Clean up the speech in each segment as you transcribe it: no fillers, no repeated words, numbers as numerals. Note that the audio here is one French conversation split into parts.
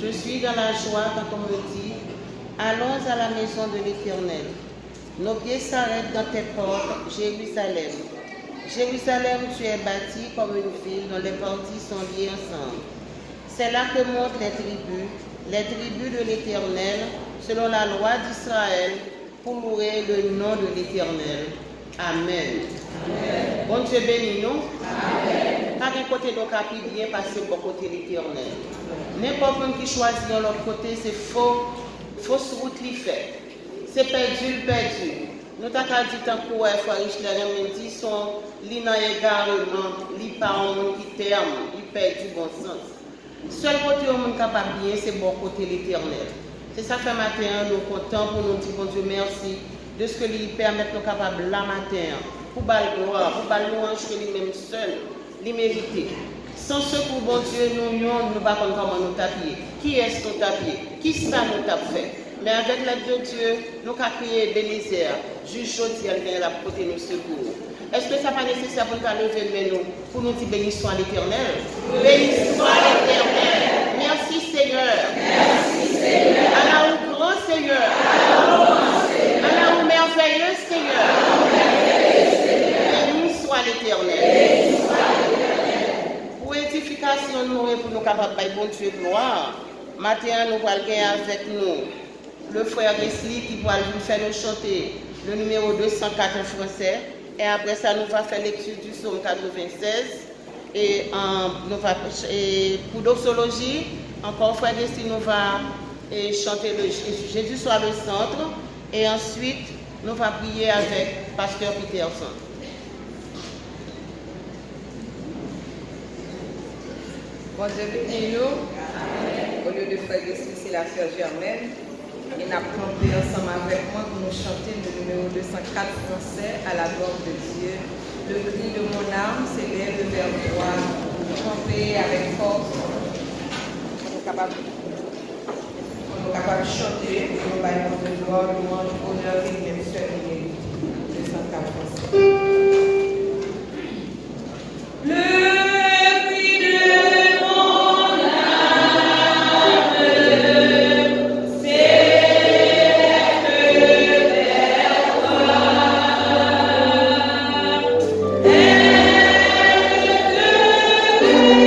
Je suis dans la joie quand on me dit, allons à la maison de l'Éternel. Nos pieds s'arrêtent dans tes portes, Jérusalem. Jérusalem, tu es bâtie comme une ville dont les parties sont liées ensemble. C'est là que montent les tribus de l'Éternel, selon la loi d'Israël, pour louer le nom de l'Éternel. Amen. Amen. Bon Dieu bénis nous. Amen. Pas d'un côté donc à bien passer pour côté l'Éternel. N'importe qui choisit de l'autre côté, c'est fausse route li fait. C'est perdu. Nous t'avons dit tant que frère Richler dit son li nan égarement, li pas un monde qui terme, il perd du bon sens. Seul côté où on est capable bien, c'est bon côté l'Éternel. C'est ça fait matin, nous comptons pour nous dire bon Dieu merci de ce que lui permet de nous capables la matin pour bal gloire, pour bal louange que lui-même seul, lui mérite. Sans ce pour bon Dieu, nous ne pas comment nous taper. Qui est-ce qu'on tape? Qui ça nous tape fait? Mais avec l'aide de Dieu, nous avons créé Bénézer, juge Jodi, elle a porté nos secours. Est-ce que ça n'est pas nécessaire pour nous lever nous pour nous dire béni soit l'Éternel? Béni soit l'Éternel. Merci Seigneur. Merci Seigneur. Allah ou grand Seigneur. Allah ou merveilleux Seigneur. Béni soit l'Éternel. Pour édification, nous pour nous capables de bon Dieu gloire. Matin, nous allons gagner avec nous le frère Wesley qui va nous faire nous chanter le numéro 204 en français. Et après ça, nous allons faire lecture du psaume 96. Et, pour doxologie, encore frère Wesley nous va chanter le Jésus soit le centre. Et ensuite, nous allons prier avec Pasteur Peterson. Bon Dieu bénis nous. Au lieu de frère Wesley, c'est la sœur Germaine. Et nous avons campé ensemble avec moi pour nous chanter le numéro 204 français à la gloire de Dieu. Le cri de mon âme s'élève vers toi. Camper avec force. On est capable de chanter pour nous bailler de gloire, louange, honneur et même seul mérite. 204 français. Thank you.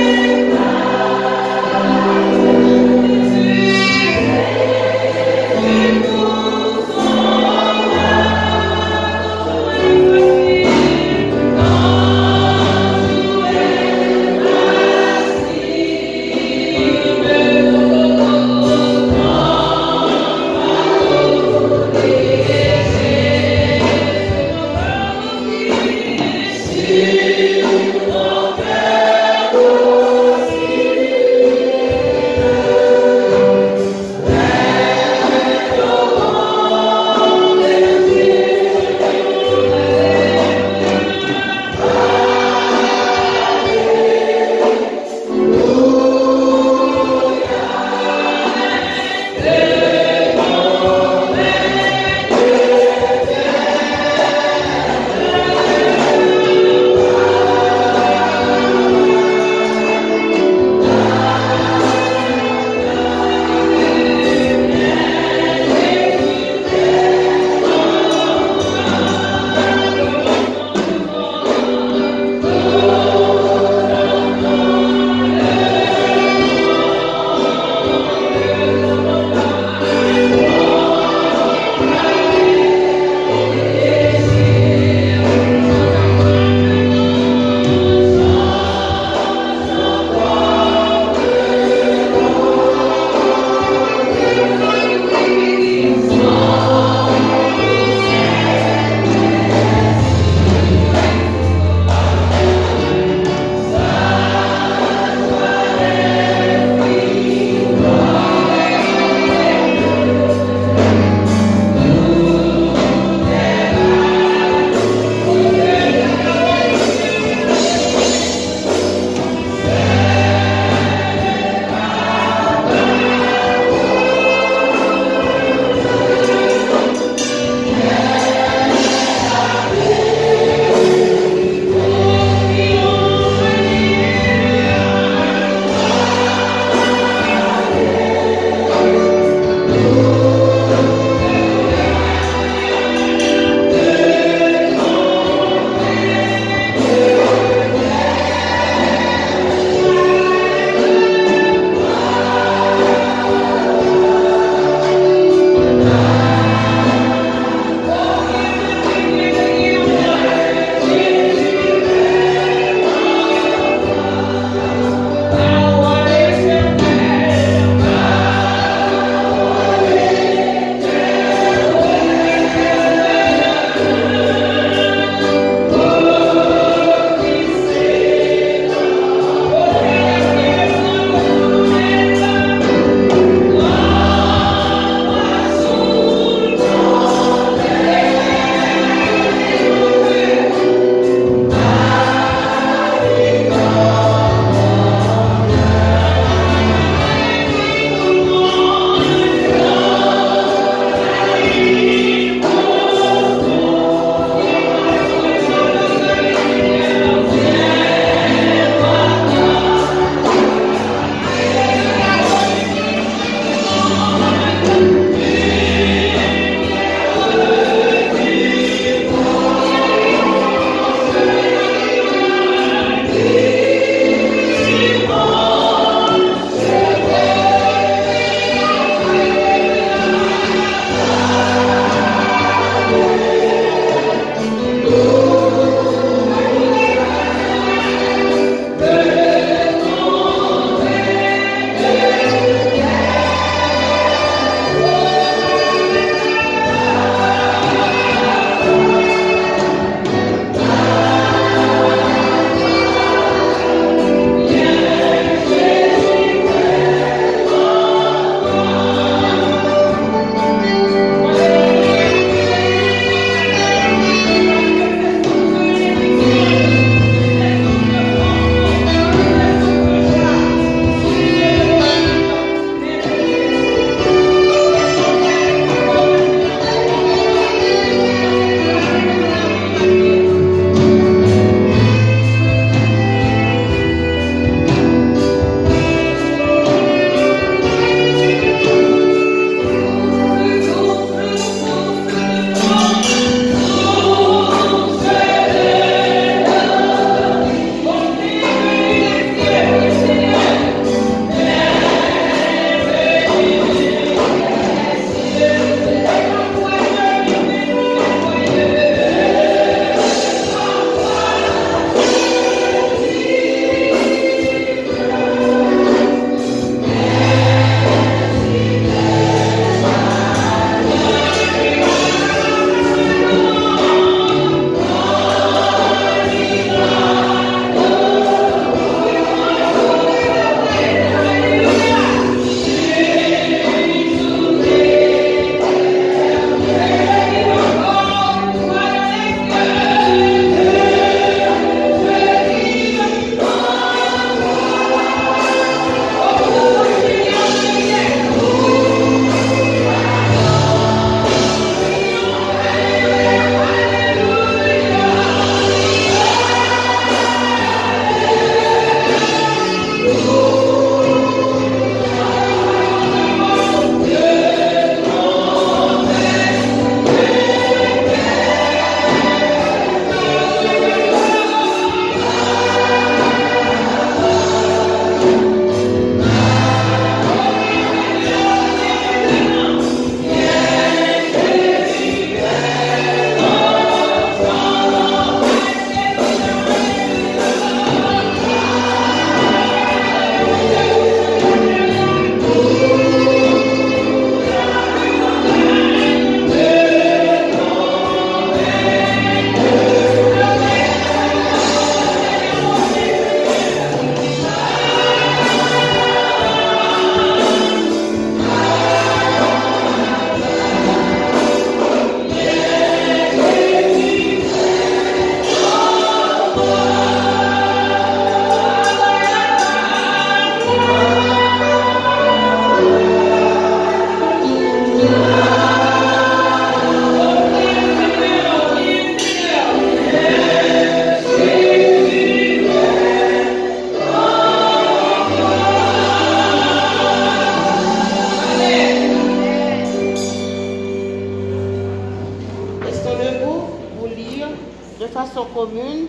de façon commune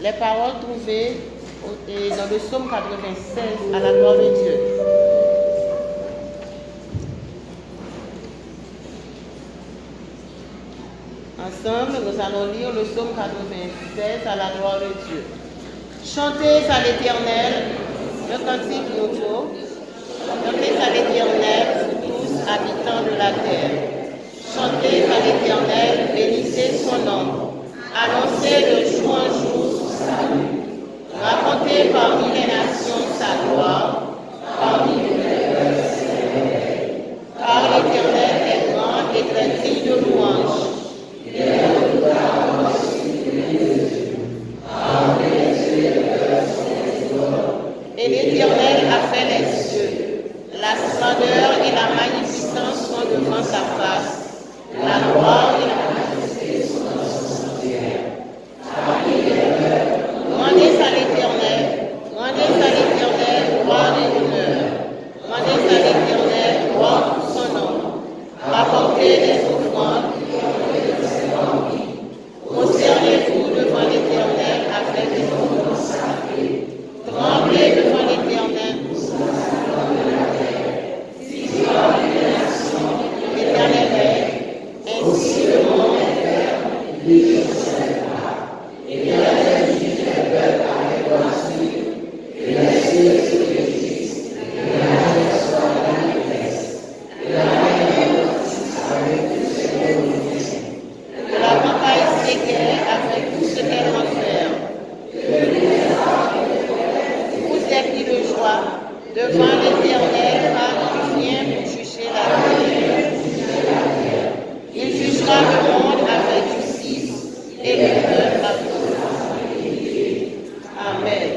les paroles trouvées dans le psaume 96 à la gloire de Dieu. Ensemble, nous allons lire le psaume 96 à la gloire de Dieu. Chantez à l'Éternel le cantique nouveau. Chantez à l'Éternel, vous tous, habitants de la terre. Chantez à l'Éternel, bénissez son nom. Annoncez de jour en jour son salut. Racontez parmi les nations sa gloire, parmi les peuples ses merveilles. Car l'Éternel est grand et très digne de louange. Il est redoutable aussi de Dieu. Parmi les cieux, le cœur sont les hommes. Et l'Éternel a fait les cieux. La splendeur et la magnificence sont devant sa face. La gloire et la majesté sont dans son sanctuaire. Parmi les peuples, rendez à l'Éternel, gloire et honneur. Rendez à l'Éternel, gloire pour son nom. Apportez des offrandes et offrez de ses envies. Prosternez-vous devant l'Éternel avec des offrandes sacrées. Tremblez devant l'Éternel, l'Éternel est, ainsi le monde est ferme, lui ne possède pas. L'Éternel dit les peuples avec droiture, et les cieux sur l'église, l'Éternel soit la détresse, l'Éternel retisse avec tous ses bénéfices, que la campagne s'égaie avec tout ce qu'elle renferme, que les arbres vous êtes pris de joie devant l'Éternel, car il vient pour juger la terre. Il jugera le monde avec justice et le peuple avec responsabilité. Amen.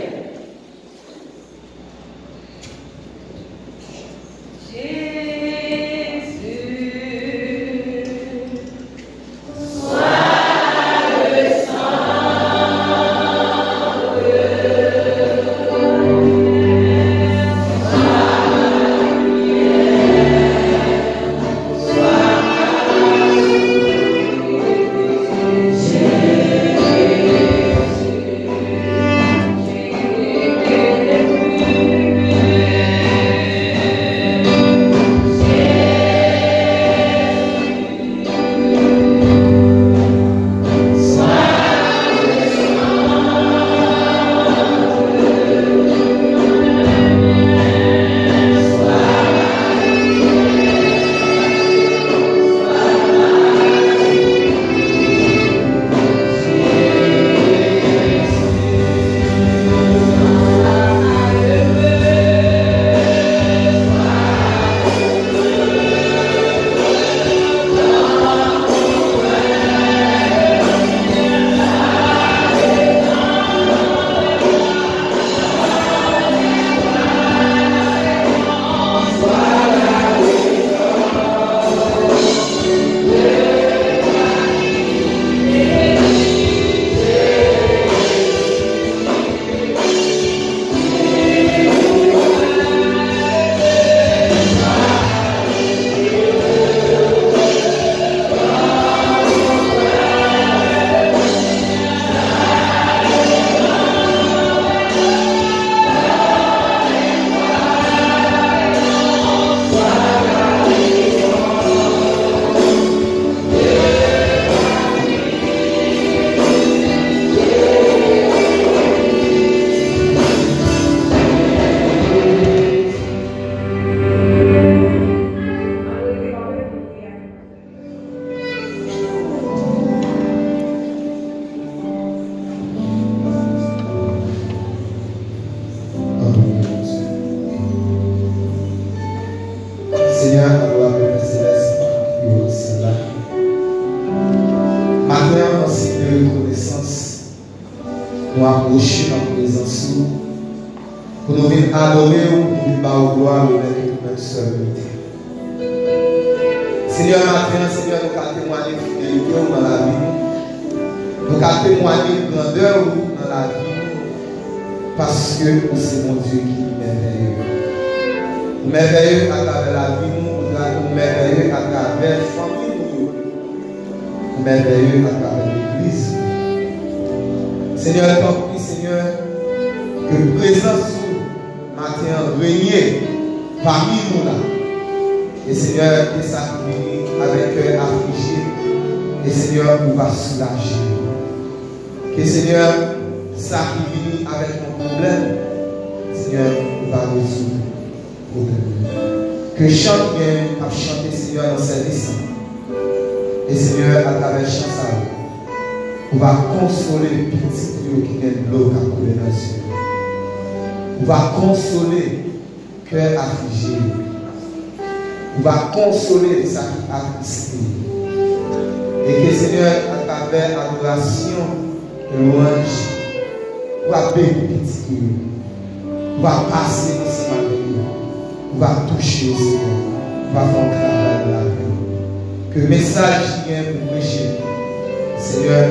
Seigneur, gloire Père Céleste, et au cela. Maintenant, en signe de reconnaissance, nous approchons en présence pour nous venir adorer ou pour nous faire gloire, le mérite de notre seul. Seigneur, maintenant, Seigneur, nous avons témoigné de fidélité dans la vie. Nous avons témoigné de grandeur dans la vie. Parce que c'est mon Dieu qui est merveilleux. Merveilleux à travers la vie, merveilleux à travers la famille, merveilleux à travers l'église. Seigneur, tant pis, Seigneur, que présence matin régner parmi nous là. Et Seigneur, que ça vient avec cœur affligé. Et Seigneur, nous va soulager. Que Seigneur, ça qui vient avec nos problèmes, Seigneur, nous va résoudre le problème. Que chante bien, à chanter, Seigneur, dans service. Et Seigneur, à travers chant ça, on va consoler les petits qui viennent de l'eau qui a coulé dans les yeux. On va consoler le cœur affligé. On va consoler les sacrifices. Et que Seigneur, à travers l'adoration de louange, on va bénir les petits. On va passer dans ce matin. On va toucher au Seigneur. On va faire un travail de la vie. Que le message qui vient pour prêcher, Seigneur,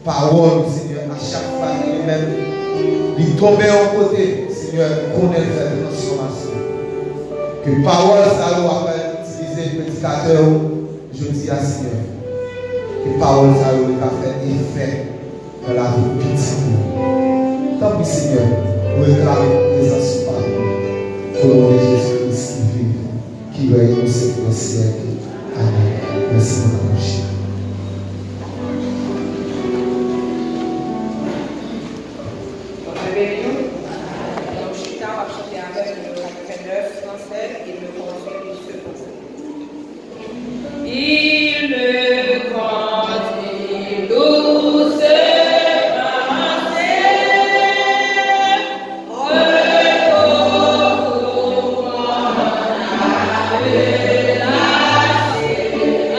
parole, Seigneur, à chaque fois lui-même, il tombe en côté, Seigneur, qu'on ait fait de transformation. Que parole, ça va utiliser le prédicateur, je dis à Seigneur. Que parole, ça va faire effet dans la vie petite. Tant pis, Seigneur, pour réclamer la présence par nous. Pour le nom de Jésus-Christ qui vive, qui règne au siècle des siècles. Amen. Merci beaucoup, mon cher. Il me conduit doucement.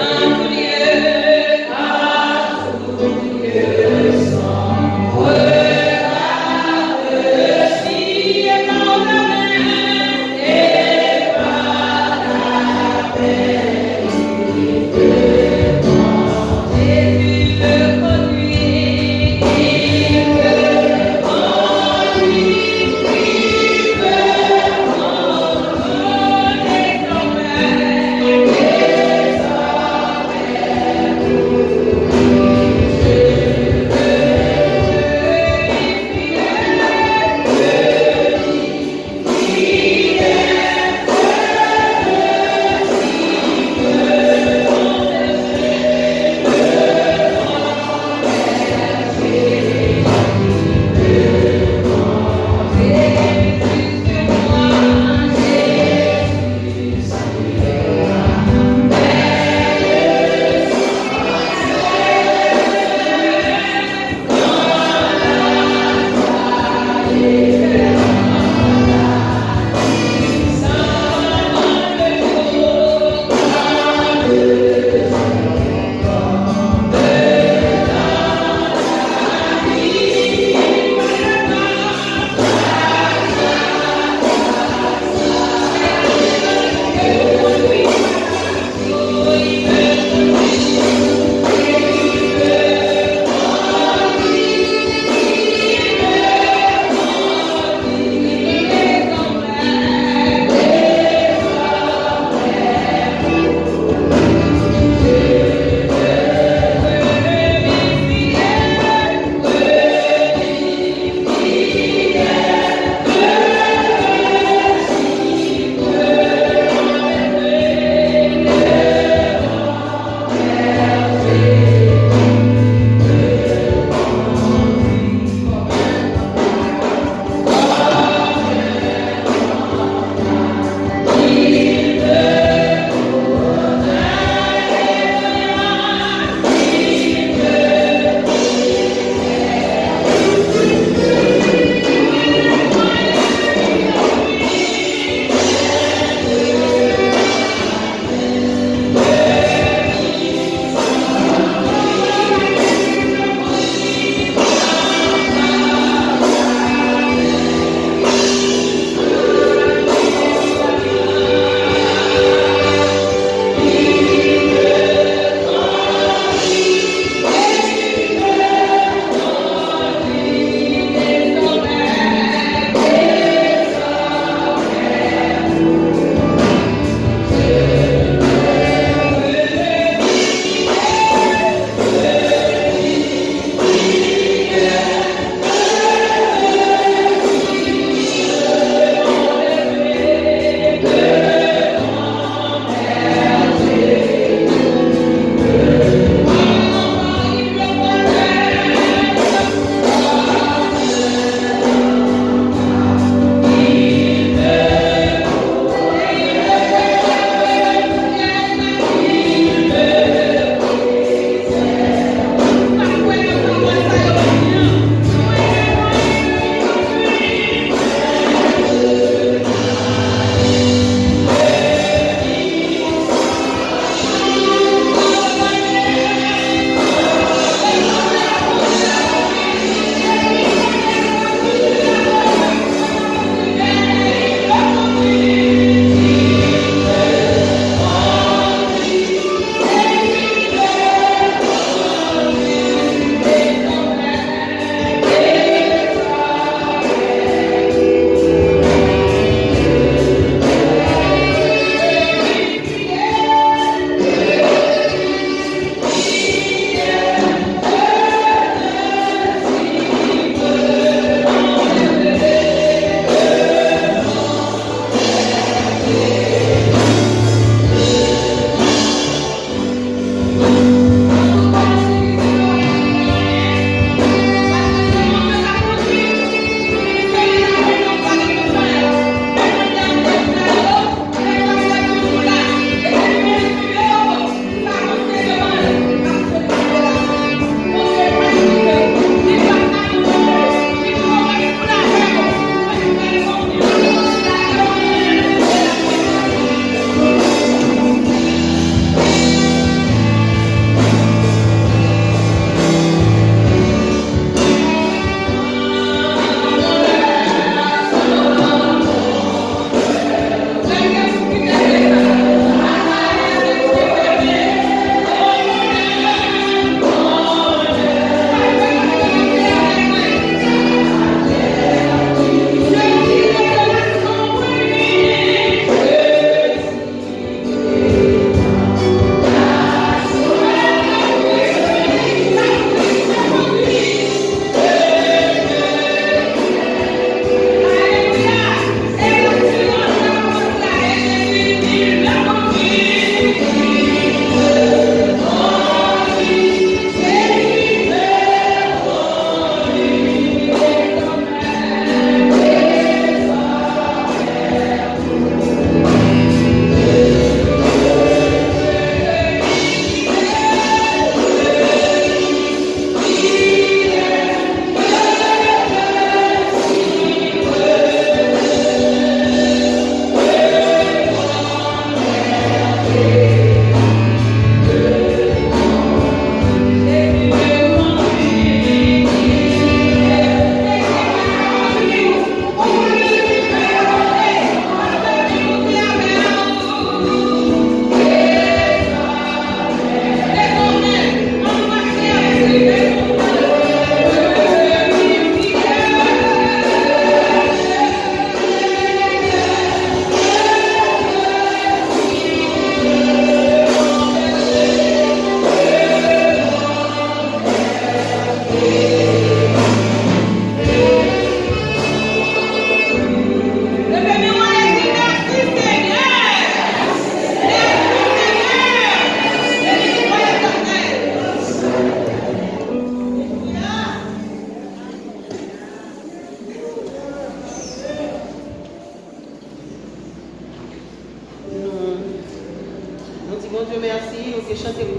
Hallelujah.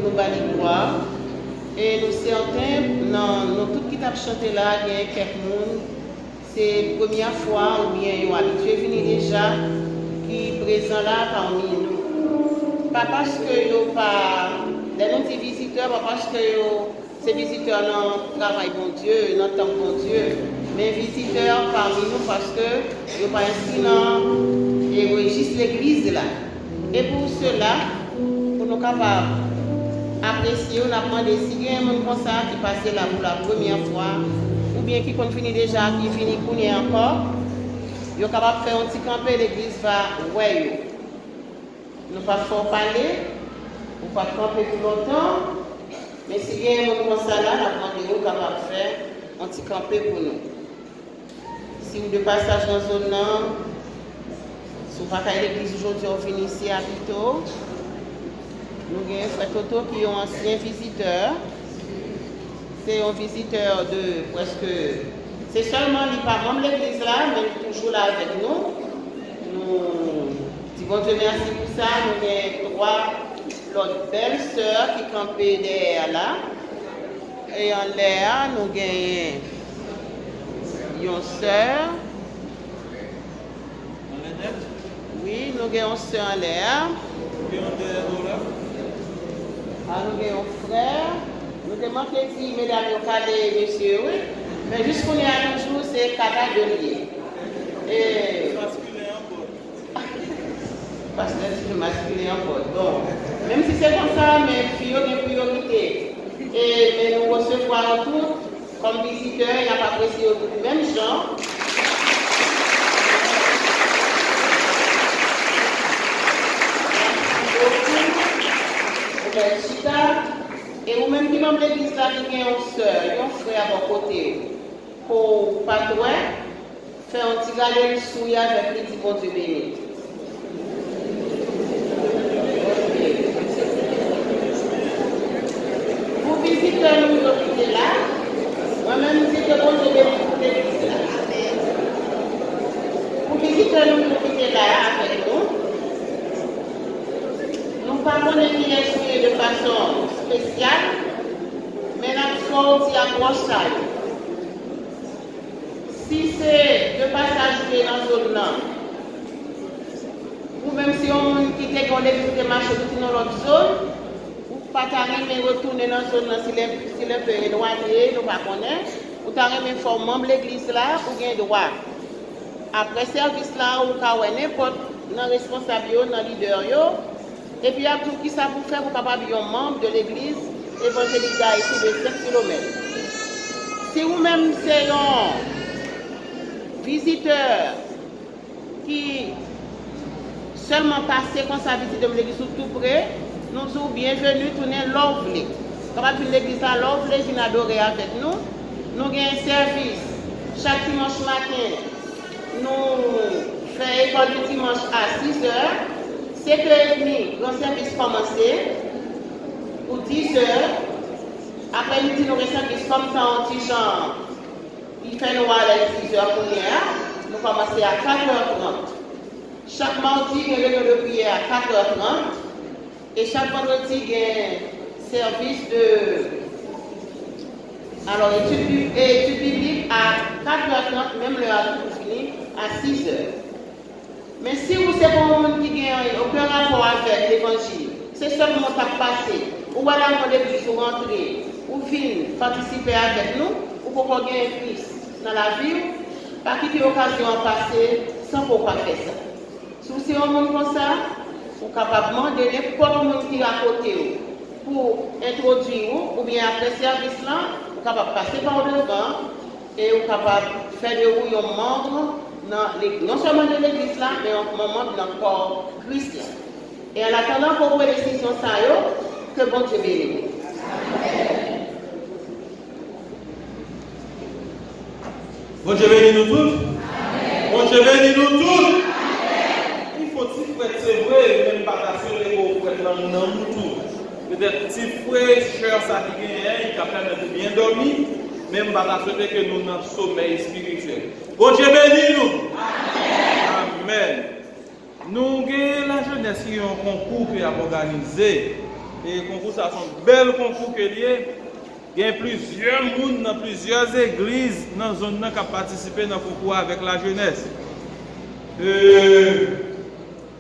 nous bâtir gloire. Et nous certains, nous tout qui t'a chanté là, il y a quelqu'un, c'est la première fois ou bien ils ont habitué venir déjà, qui est présent là parmi nous. Pas parce que nous pas des petits visiteurs, pas parce que ces visiteurs dans travail bon Dieu, dans temps bon Dieu, mais visiteurs parmi nous parce que nous pas inscrits dans le registre de l'église là. Et pour cela, pour nous capables apprécier, on a demandé si il y a un monde comme ça qui passait là pour la première fois, ou bien qui continue déjà, qui finit pour nous encore, ils sont capables de faire un petit campé, l'église va, ouais, nous pas fort parler, ou pas camper plus longtemps, mais si il y a un monde comme ça là, on a demandé aux capables de faire un petit campé pour nous. Si vous de passage dans la zone là, si vous n'avez pas l'église aujourd'hui, on finit ici à Pito. Nous avons un frère Toto qui est un ancien visiteur. C'est un visiteur de presque. C'est seulement, il n'est pas membre de l'église là, mais il est toujours là avec nous. Nous disons Dieu merci pour ça. Nous avons trois l'autre belle sœur qui campait derrière là. Et en l'air, nous avons une sœur. Oui, nous avons une sœur en l'air. Nous avons un frère. Nous demandons si mesdames ont parlé, monsieur, oui. Mais juste qu'on est à toujours, c'est Kata Delier. Et. Masculin encore. Parce que c'est masculin encore. Donc, même si c'est comme ça, mais filles ont une priorité. Et nous recevons tout comme visiteurs, il n'y a pas apprécié au même genre. Et vous-même qui membre de l'église là, qui a une soeur, un frère à vos côtés, pour pas toi, faire un petit gardien de souille avec les petits bon Dieu béni. Vous visitez nous qui là, moi-même je dis que bon Dieu béni pour l'église là. Vous visitez nous qui là avec nous. Nous ne parlons pas de façon spéciale, mais nous avons une approche. Si c'est de passage dans la zone, ou même si on quitte l'église de marché dans l'autre zone, ou pas retourner dans la zone si le peu éloigné, nous ne connaissons pas, ou t'arrêter faire membre de l'église là, ou bien droit. Après service là, ou n'importe dans responsable, dans leader. Et puis, il y a tout qui ça pour faire pour capable être membre de l'église évangélique d'Haïti de 7 km. Si vous-même, c'est un visiteur qui seulement passé comme ça visite de l'église tout près, nous sommes bienvenus tourner l'ouvre. Capable de l'église à l'ouvre, venir adorer avec nous. Nous avons un service chaque dimanche matin. Nous faisons école du dimanche à 6 h. 7h30, le service commencé pour 10 h. Après midi, nous avons un service comme ça, en petit genre. Il fait nous aller à 10 h pour hier. Nous commençons à 4h30. Chaque mardi, il y a une réunion de prière à 4h30. Et chaque vendredi, il y a un service de. Alors, études bibliques à 4h30, même l'heure pour finir, à 6 h. Mais si vous êtes un monde qui n'a aucun rapport avec l'évangile, c'est seulement ça passer, ou aller dans l'église, ou rentrer, ou venir participer avec nous, ou pour qu'on gagne plus dans la vie, pas quitter l'occasion à passer sans pouvoir faire ça. Si vous êtes un monde comme ça, vous êtes capable de demander n'importe monde qui est à côté pour introduire ou bien après ce service là, vous êtes capable de passer par devant et vous êtes capable de faire de vous un membre. Non seulement de l'église là, mais en moment dans le corps christian. Et en attendant pour vous les décisions, que bon Dieu bénisse. Bon Dieu bénisse nous tous. Bon Dieu bénisse nous tous. Il faut petit frère, c'est vrai, même pas assurer vos frères dans nous tous. Peut-être petit frère, cher, ça qui est capable de bien dormir. Même pas souhaiter que nous dans le sommeil spirituel. Bon Dieu bénisse nous. Amen. Nous avons la jeunesse qui a un concours qui a organisé Et le concours, ça sont bel concours que lié. Il y a plusieurs monde dans plusieurs églises dans la zone qui ont participé dans le concours avec la jeunesse.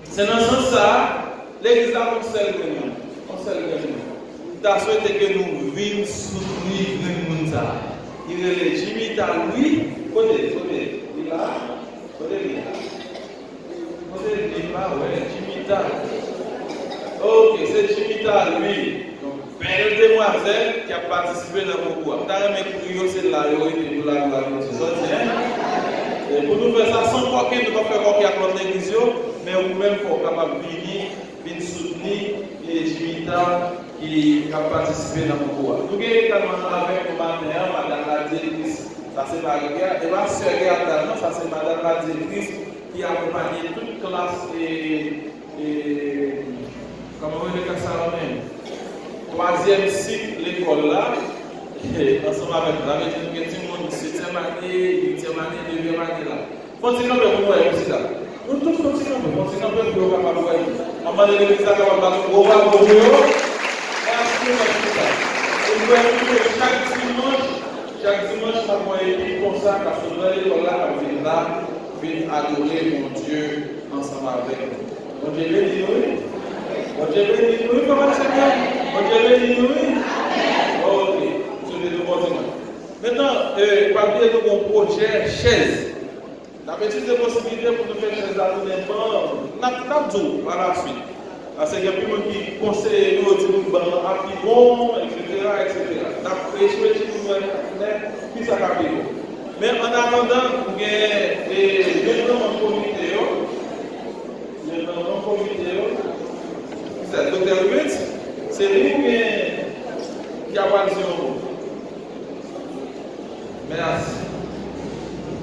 C'est dans ce sens-là, l'église a conseillé nous avons souhaité que nous vivions soutenir le monde. Il est Jimmy lui, côté, il est là, côté, Jimmy. Ok, c'est Jimmy lui. Belle demoiselle qui a participé dans le concours. Nous avons c'est là, nous et pour nous faire ça sans quoi nous pas faire quoi avec notre église, mais nous-mêmes il faut capable venir soutenir les Jimita qui a participé dans le concours. Nous avons également avec madame la directrice, ça c'est Marie-Guerre, et ma soeur Guerre, ça c'est madame la directrice qui a accompagné toute classe et comment on dit ça même? Troisième cycle l'école là, ensemble avec nous, avec nous, tout le monde, 7e année, 8e année, 9e année là. Continuons de vous voir aussi là. Nous tous continuons de vous voir, capable de voir. On va donner l'église à capable de vous voir, vous et absolument tout ça. Et nous voyons chaque dimanche, ça va être comme ça, parce que dans l'école là, on vient là, venir adorer mon Dieu ensemble avec nous. Mon Dieu béni, oui. Mon Dieu béni, oui, comment c'est bien? Mon Dieu béni, oui. Ok, je vais nous continuer. Maintenant, papier de mon projet chaise. D'habitude, des possibilités pour nous faire chaise à tout n'importe tout par la suite. Parce qu'il y a plus de gens qui conseillent nous, qui nous donnent un petit bon, etc. D'après, je vais dire qui ça va bien. Mais en attendant, il y a des gens en comité. C'est le docteur Ruiz, c'est lui qui a parlé sur vous. Merci.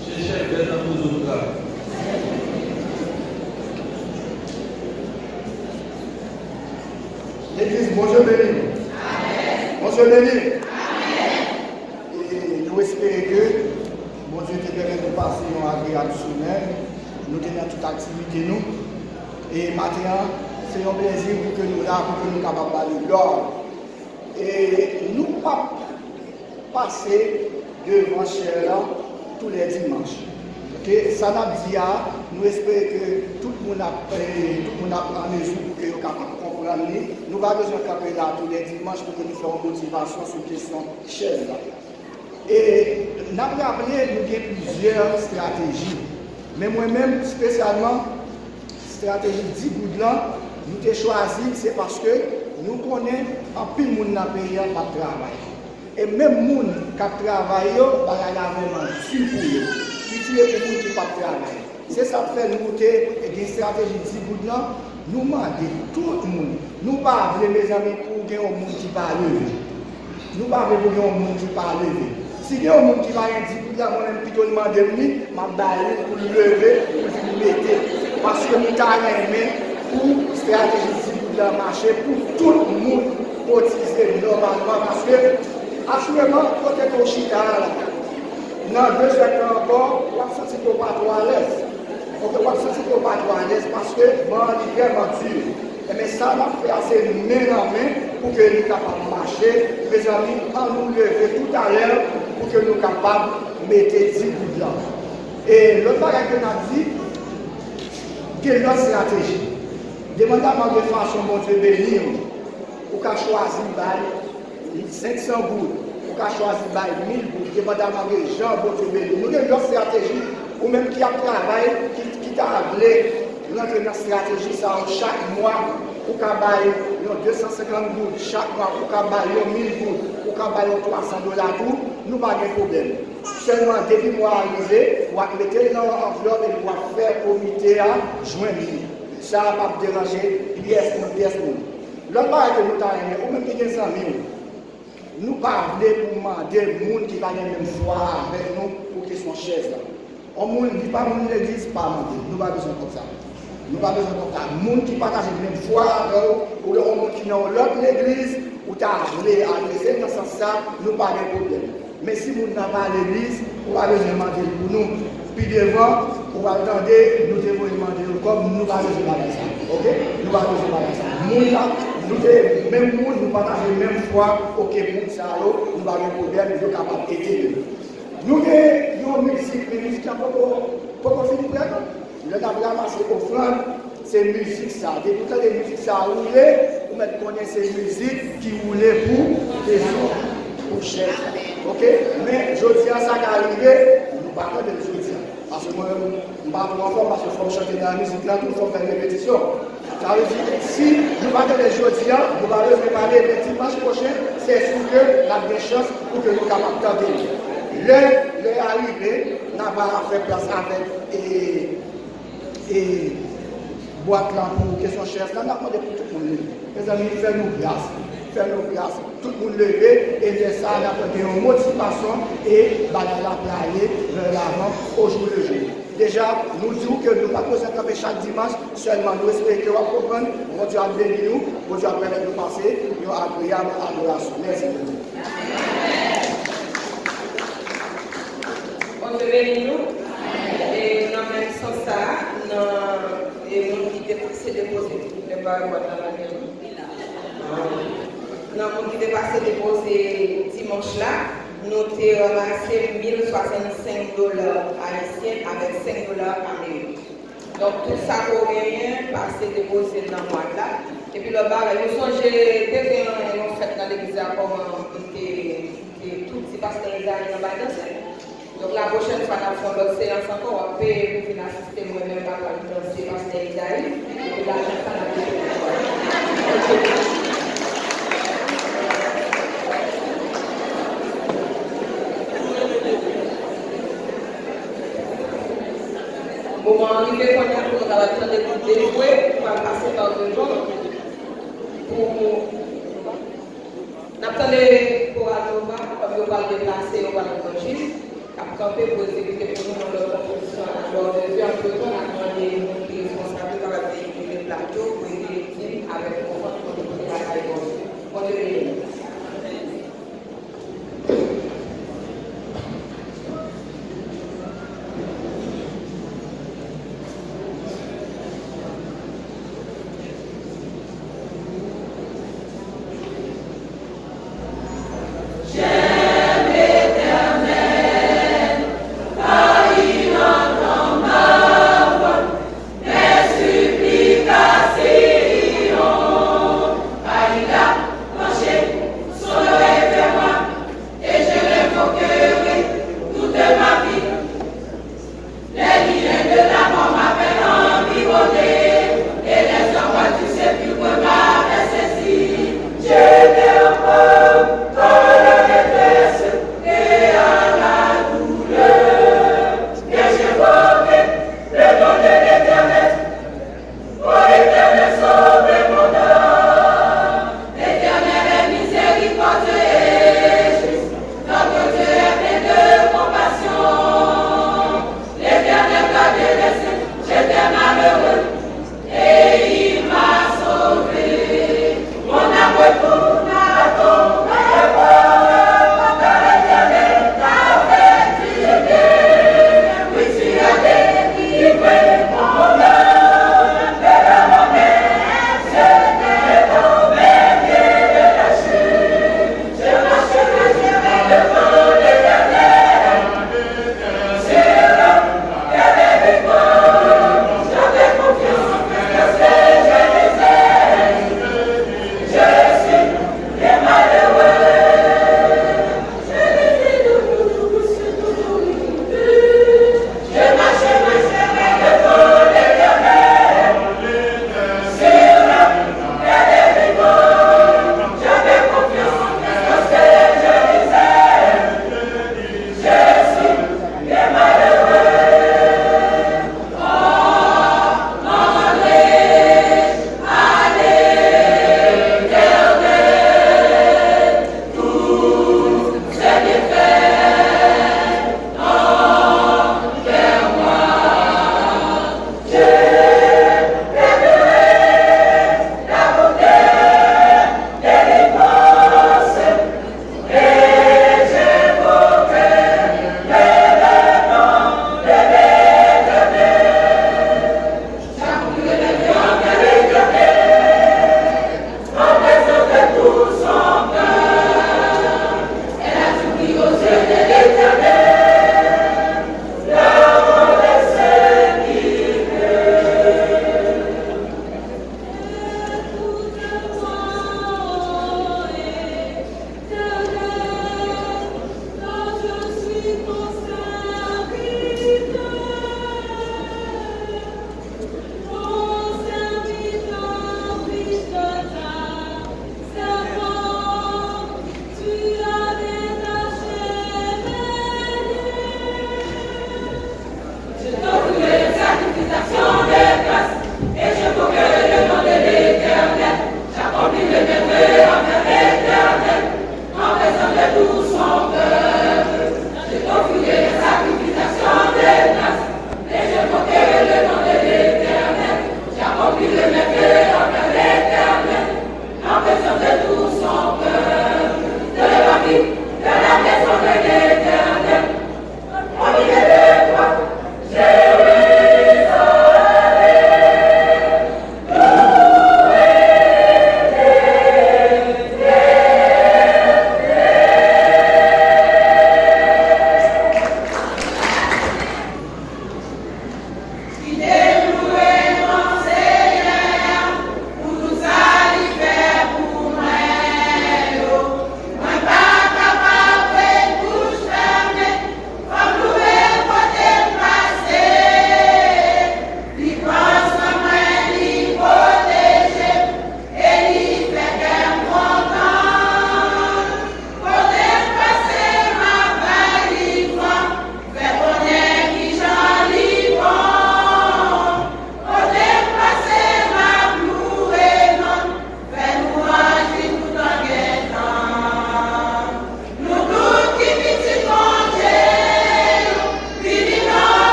Je cherche bien dans nos autres cas. L'église, bonjour béni. Bonjour béni. Et nous espérons que bon Dieu te permet de passer une agréable semaine. Nous tenons toute activité nous. Et maintenant, c'est un plaisir pour que nous là, pour que nous soyons capables d'aller dehors. Et nous ne pas passer devant Chéla tous les dimanches. Okay? Ça n'a dit, nous espérons que tout le monde a en mesure pour que nous soyons capables de comprendre. Nous n'avons pas besoin de camper là tous les dimanches pour que nous fassions une motivation sur la question Chéla. Et nous avons appris, nous avons plusieurs stratégies. Mais moi-même, spécialement, stratégie 10 gouttes là, nous avons choisi, c'est parce que nous connaissons un peu de monde dans le pays qui travaille. Et même les gens qui travaillent, ils ont vraiment su pour eux. Puis pour les gens qui ne travaillent. C'est ça qui fait nous une stratégie 10 gouttes là. Nous demandons tout le monde. Nous ne parlons pas, mes amis, pour qu'il y ait un monde qui ne parle pas. Nous ne parlons pas pour qu'il y ait un monde qui ne parle pas. Si il y a un monde qui va rien dire, moi je plutôt demander ma balle pour le lever, pour le mettre. Parce que nous avons aimé pour stratégie de marché, pour tout le monde cotiser normalement. Parce que, assurément, quand on est au Chita, dans 2 ans encore, on va se sentir pas trop à l'aise. On va se sentir pas trop à l'aise parce que bon, il est vraiment dur. Mais ça va faire assez main en main pour que nous soyons capables de marcher. Mes amis, on nous lever tout à l'heure pour que nous soyons capables de mettre 10 bouts là. Et l'autre bagage que nous avons dit, quelle est notre stratégie? Demandez-moi de façon, mon Dieu béni, ou qu'à choisir 500 bouts, ou qu'à choisir 1000 bouts, demandez-moi de Jean, mon Dieu béni. Nous avons notre stratégie, ou même qui a travaillé, qui t'a appelé. Nous avons une stratégie, ça, chaque mois, pour qu'on baille 250 gouttes, chaque mois, pour qu'on baille 1000 gouttes, pour qu'on baille $300 tout, nous n'avons pas de problème. Seulement, depuis le mois arrivé, on va mettre dans l'enveloppe et on va faire le comité à joindre. Ça ne va pas déranger, pièce pour pièce. L'autre part que nous avons, ou même qui des amis, nous parlons pour demander aux gens qui ont la même foi avec nous pour qu'ils soient chaises. On ne dit pas que l'église pas demander, nous n'avons pas besoin de ça. Nous n'avons pas besoin de ça. Les gens qui partagent la même foi avec nous, ou les gens qui ont l'autre église, ou tu as appelé à laisser dans ce sens, nous n'avons pas de problème. Mais si vous n'avez pas l'église, vous avez besoin de demander pour nous. Puis devant, vous attendez, nous devons demander comme nous n'avons besoin de ça. Ok? Nous n'avons besoin de ça. Nous Même monde, nous partageons la même foi, ok, pour ça, nous avons un problème, nous sommes capables d'aider. Nous avons une musique qui a pas fini près. Le avons ramassé offrande, c'est musique ça. Depuis tout les musiques ça a roulé, vous connaissez ces musiques qui roulaient pour les autres, pour cher. Ok? Mais je dis à ça qui est arrivé, nous ne parlons pas de je dis. Parce que moi, je ne parle pas parce qu'il faut chanter dans la musique là, il faut faire des répétitions. Ça veut dire, si nous parlons de jeudi, nous allons préparer le dimanche prochain, c'est sûr que la bonne chance pour que nous soyons capables d'entendre. L'heure arrivée, n'a pas fait place avec et boîte là pour question chaise. Nous avons demandé pour tout le monde. Mes amis, faites-nous grâce. Faites-nous grâce. Tout le monde levé et de ça, on a fait une motivation et la player vers l'avant au jour le jour. Déjà, nous disons que nous ne pouvons pas camper chaque dimanche, seulement nous espérons que vous comprenez. Mon Dieu a béni nous, mon Dieu a permis de nous passer une agréable adoration. Merci. On te bénit nous. Et dans le même sens, nous qui déposé le barreau dans la maison. Dans le qui dépassé déposé dimanche là, nous avons ramassé 1065 $ haïtiens avec 5 $ américains. Donc tout ça pour rien, passé déposé dans le mois là. Et puis le bar, nous sommes fait dans l'église comme tout petit pastorisé dans la danse. Donc la prochaine fois, nous avons l'autre séance encore, on peut venir assister moi-même par la danse pastorisé. Et puis la chance à la moment arrivé, quand on a le temps de déjouer, on va passer par le jour. N'attendez pour Alova, comme on va le déplacer, on va le manger. Après, on peut exécuter pour nous dans leur proposition. Alors, depuis un peu de temps, on a demandé aux responsables de la véhicule de plateau pour aider les victimes avec le moment pour les travailler. On devrait. Shit.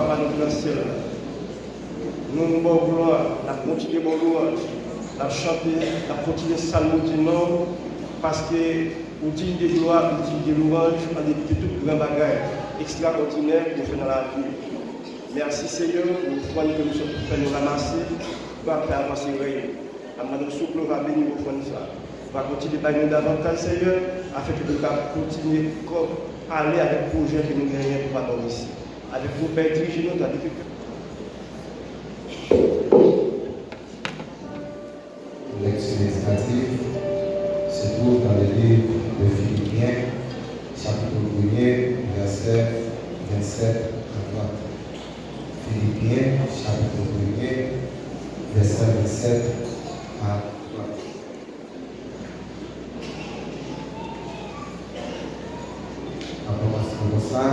papa nous dans le ciel. Nous nous bon gloire, nous continuons bon louange, nous chanter, nous continuons saluer nom parce que nous disons des gloires, nous disons des louanges, on évite toute grande bagarre extraordinaire que nous faisons dans la vie. Merci Seigneur pour le foi que nous sommes fait nous ramasser pour après avancer le règne. Nous souple va bénir pour ça. On va continuer à nous davantage Seigneur afin que nous puissions continuer à aller avec le projet que nous gagnons pour avoir ici. Avec vos pères, dirigez-nous dans la difficulté. Lecture législative se trouve dans le livre de Philippiens, chapitre 1er, verset 27 à 30. Philippiens, chapitre 1er, verset 27 à 30. On commence comme ça.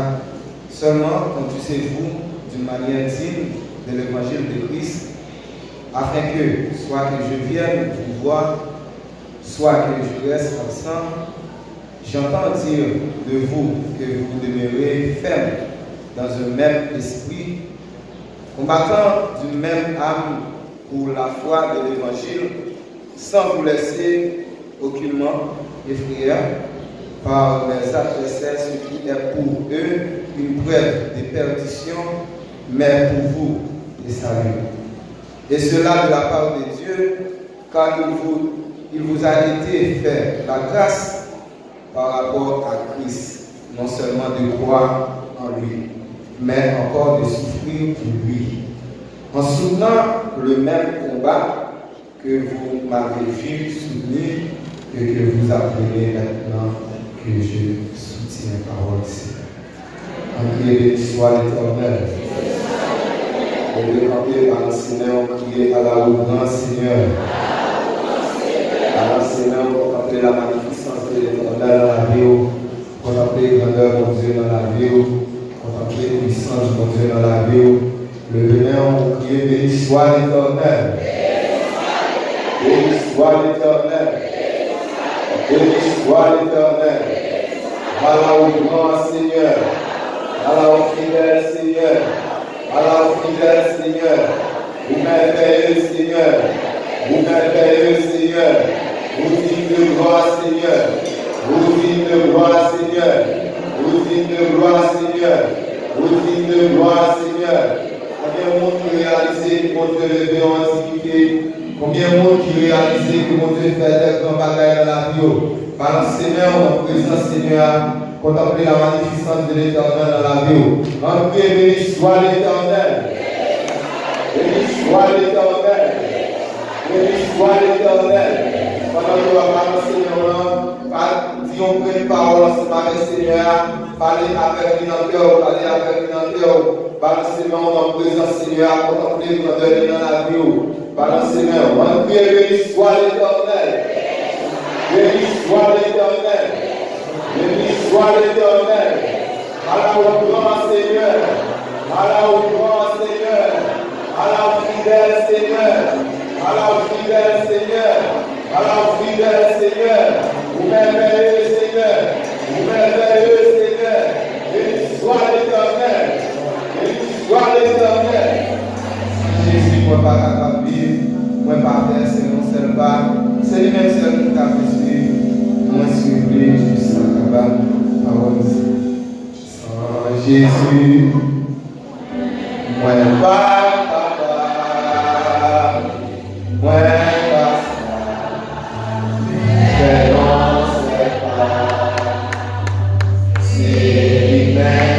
Seulement, conduisez-vous d'une manière digne de l'évangile de Christ, afin que, soit que je vienne vous voir, soit que je reste ensemble, j'entends dire de vous que vous demeurez ferme dans un même esprit, combattant d'une même âme pour la foi de l'évangile, sans vous laisser aucunement effrayer par mes adversaires, ce qui est pour eux une preuve de perdition, mais pour vous, de salut. Et cela de la part de Dieu, car il vous a été fait la grâce par rapport à Christ, non seulement de croire en lui, mais encore de souffrir pour lui, en soutenant le même combat que vous m'avez vu soutenir et que vous apprenez maintenant que je soutiens la parole ici. En prier, soit l'Éternel. On veut camper par le Seigneur, crier à la haut grand Seigneur. À la Seigneur, contempler la magnificence de l'Éternel dans la vie, contempler la grandeur de Dieu dans la vie, contempler la puissance de Dieu dans la vie. Le venir, on crie, béni soit l'Éternel. Béni soit l'Éternel. Béni soit l'Éternel. À la haut grand Seigneur. À la haut fidèle Seigneur. Alors, fidèle Seigneur, vous merveilleux Seigneur, vous merveilleux Seigneur, vous dites de gloire Seigneur, vous dites de gloire Seigneur, vous dites de gloire Seigneur, vous dites de gloire Seigneur. Combien de monde qui réalise que mon Dieu levé en antiquité, combien de monde qui réalise que mon Dieu fait des grands bagailles dans la vie. Par le Seigneur, en présence Seigneur, contempler la magnificence de l'Éternel dans la vie. En prier, béni soit l'Éternel. Béni soit l'Éternel. Béni soit l'Éternel. Pendant que nous parlons au Seigneur, disons une parole ensemble avec le Seigneur. Parlez avec notre cœur, parlez avec notre cœur. Par le Seigneur, en présence Seigneur, contempler notre Dieu dans la vie. Par le Seigneur, en prier, béni soit l'Éternel. Béni soit l'Éternel. Béni soit l'Éternel. À la haut grand Seigneur. À la haut grand Seigneur. À la fidèle Seigneur. À la fidèle Seigneur. À la fidèle Seigneur. Vous merveilleux Seigneur. Vous merveilleux Seigneur. Béni soit l'Éternel. Béni soit l'Éternel. Jésus, moi pas capable de vivre. Moi pas faire, c'est mon seul pas. C'est lui-même seul qui t'a fait suivre. Moi suivre jusqu'à la parole. Sans Jésus, moi pas capable. Moi pas je n'en sais pas. C'est lui-même.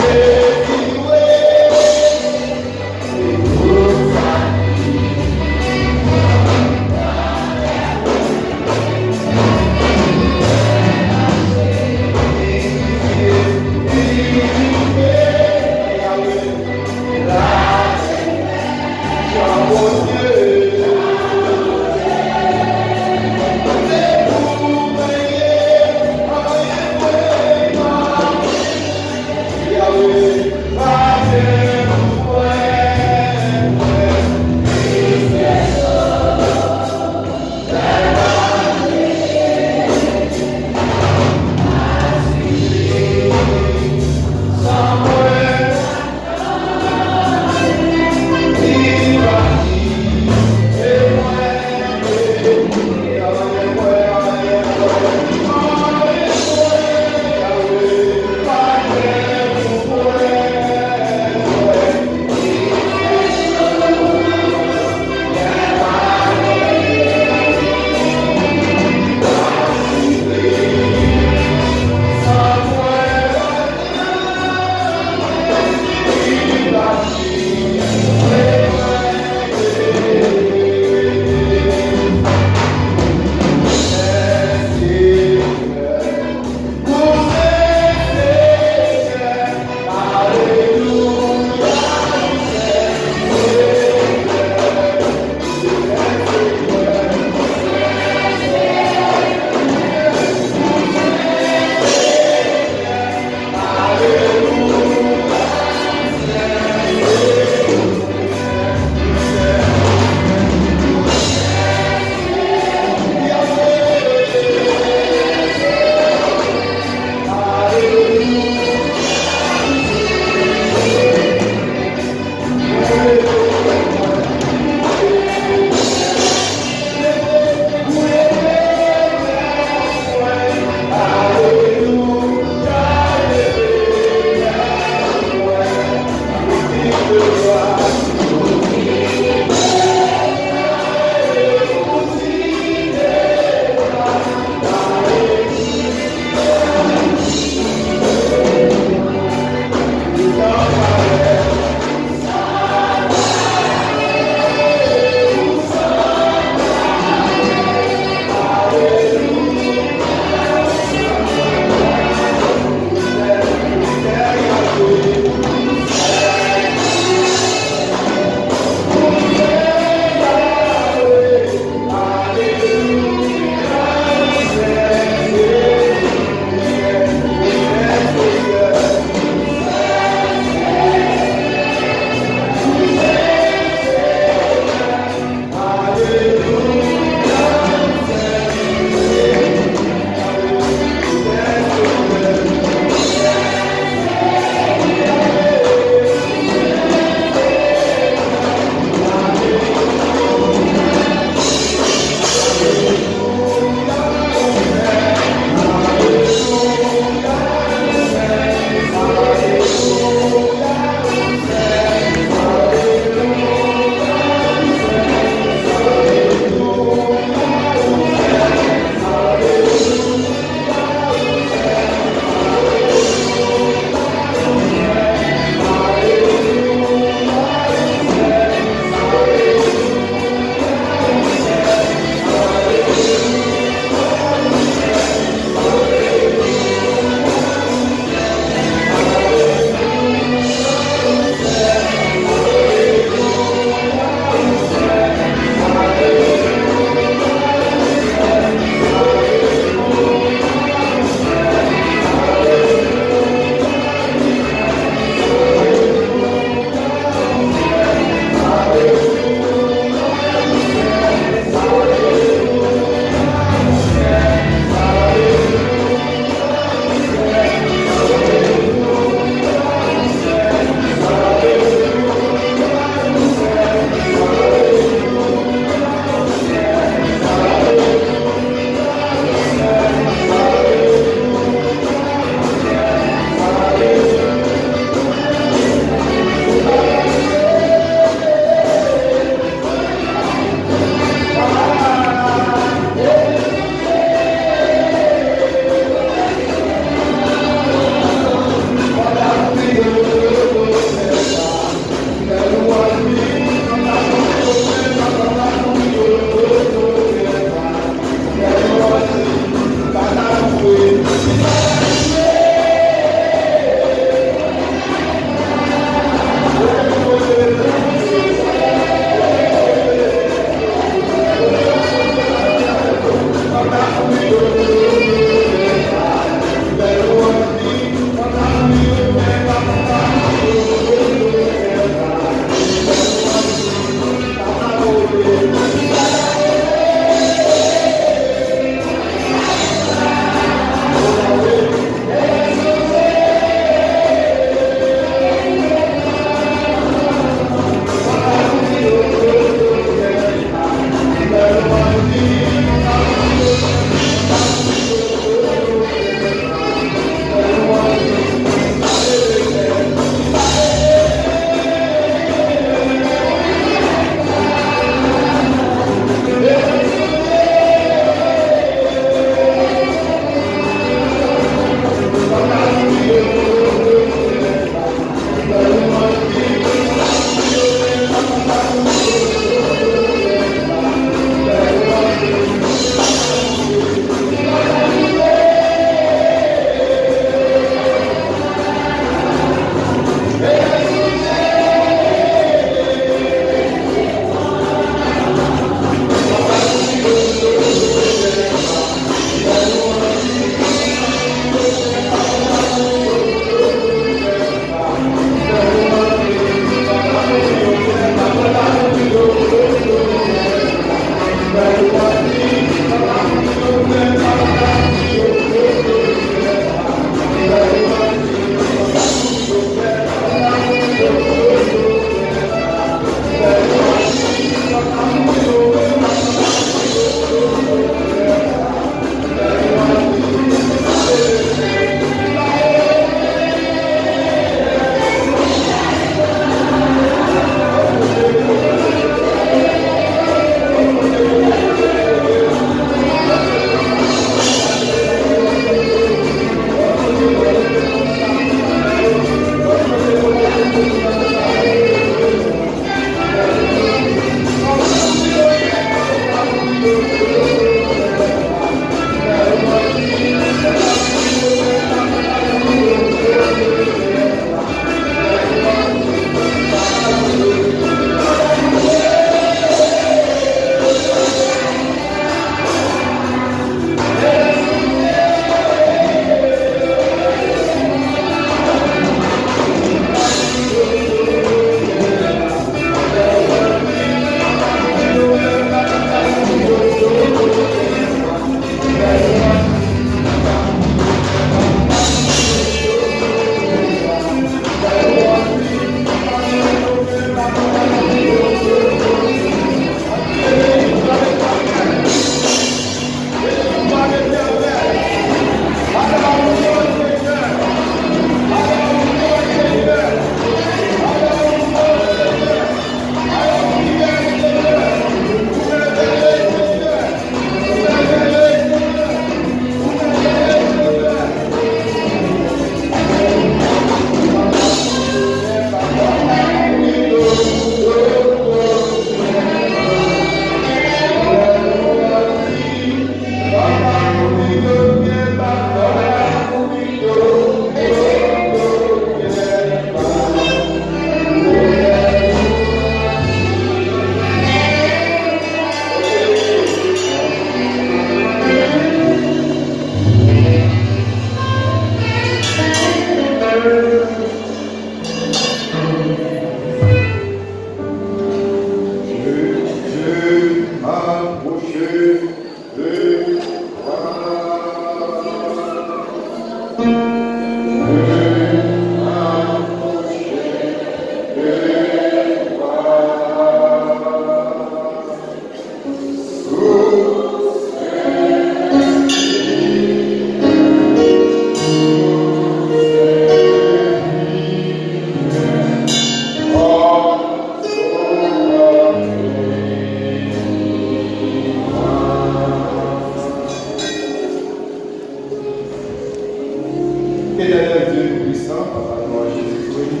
Éternel Dieu Tout-Puissant, Papa Noir Jésus-Christ,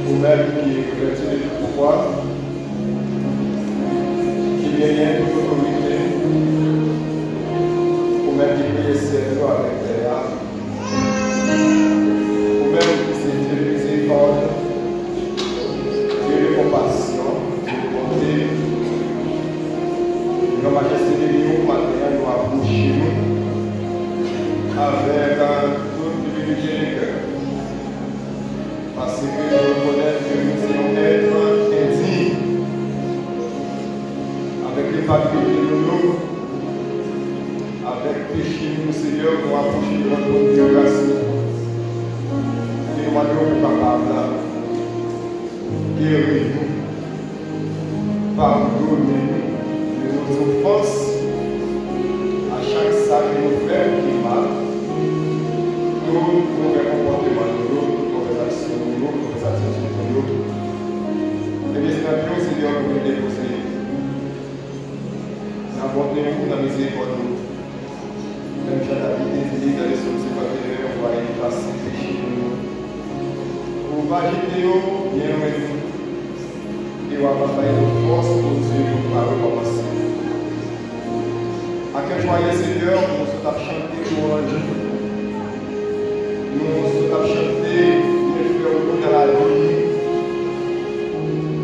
vous-même qui revêtez le pouvoir, qui vient toute autorité, vous-même qui payez ciel avec les âmes, vous-même qui c'est Dieu de miséricorde, Dieu de compassion, Dieu de bonté, nos majestés de nous, maintenant, nous approchons avec toute humilité de cœur. Parce que nous reconnaissons que nous sommes êtres indignes, avec les papiers de nous, avec péché, nous, Seigneur, nous approchons de notre congrégation. Et nous demandons capable de guérir-nous, pardonner-nous de nos offenses à chaque sac que nous faisons qui est mal. Tout mauvais comportement de nous, toute mauvaise action de nous, mauvaise attitude de nous. Et bien, c'est un peu, Seigneur, que nous déposer. Dans la bonté de nous, dans la miséricorde de nous. Même Jean David dit dans les sources, quand il on va effacer le péché de nous. Pour va jeter bien loin de nous. Et on va travailler nos forces pour Dieu pour recommencer. À quel joyeux Seigneur, nous sommes chantés pour un jour. Nous sommes chantés, nous faisons dans la vie.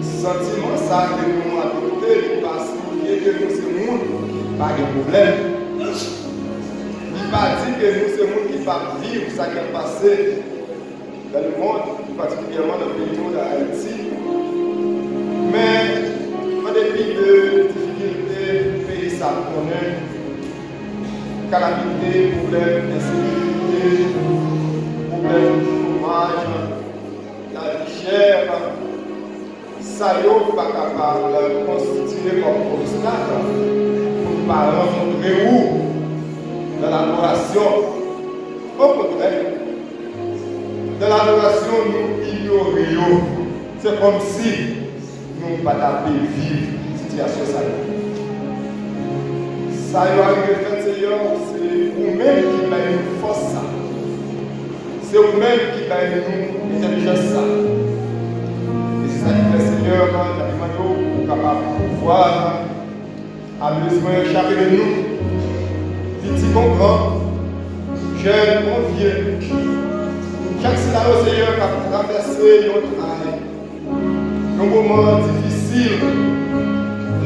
Sentiment ça que nous adoptons, parce que nous sommes le monde qui n'a pas de problème. Il ne pas dire que nous sommes le monde qui ne va pas vivre ce qui est passé dans le monde, particulièrement dans le pays de Haïti. Mais en dépit de difficultés, le pays ça connaît, calamité, problèmes, insécurité, problème de chômage, la vie chère, ça n'est pas capable de constituer comme obstacle pour ne pas rencontrer où dans l'adoration. Au contraire, dans l'adoration, nous ignorons. C'est comme si nous ne pas vivre une situation ça. Ça y est, Seigneur, c'est vous-même qui va nous force. C'est vous-même qui va nous intelligence ça. Et c'est ça qui fait, Seigneur, la demande pour capable de pouvoir à besoin chacun de nous, petit comme grand, jeune ou vieux. Chaque scénario, Seigneur, qui a traversé notre année, un moment difficile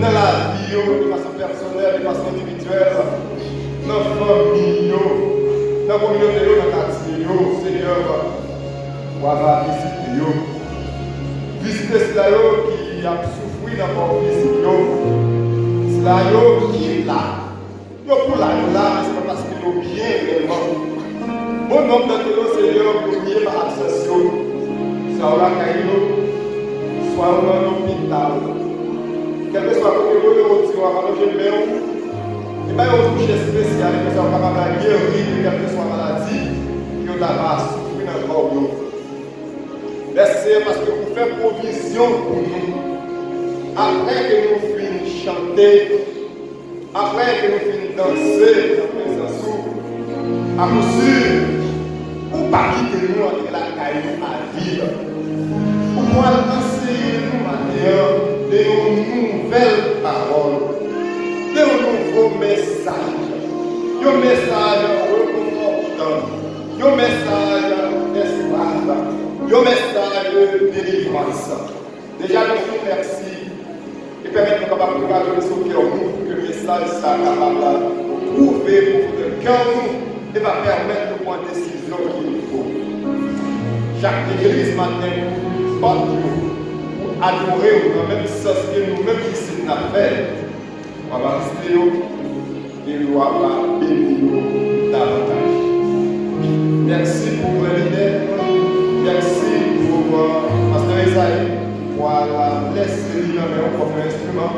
dans la vie, de façon personnelle, de façon individuelle, dans la famille, dans la communauté, dans le quartier, Seigneur, pour avoir visité. Visiter cela qui a souffert dans leur vie, cela qui est là. Yo pour là, c'est pas parce que nous bien réellement. Bon nombre de Seigneur, pour prier par accession, soit au Lacaïno, soit dans l'hôpital. Quel que soit le côté où tu vas manger bien, et bien on touche spécial, que soit capable de guérir quelle que soit la maladie, que tu as souffert dans le corps. C'est parce que vous faites provision pour nous. Après que nous finissons chanter, après que nous finissons danser dans la présence, à coup sûr, pour ne pas quitter nous avec la caille à vivre. Pour moi, enseigner nous maintenant de nouvelles paroles, de nouveaux messages. Un message reconfortant, un message d'espoir. Un message de délivrance. Déjà, nous vous merci et permettez-nous de regarder sur le cœur pour que le message soit capable de trouver pour le cœur et va permettre de prendre des décisions qu'il nous faut. Chaque église matin, pour adorer ou même sens que nous-mêmes ici nous avons fait, on va rester et nous va bénir davantage. Merci pour l'idée. Merci pour Pasteur Isaïe pour laisser l'homme comme un instrument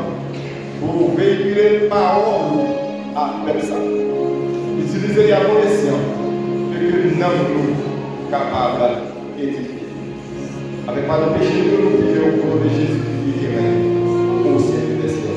pour véhiculer parole à personne. Utiliser les abonnations et que nous sommes capables d'édifier. Avec pas de péché, nous prions au nom de Jésus qui est règne au siècle des siècles.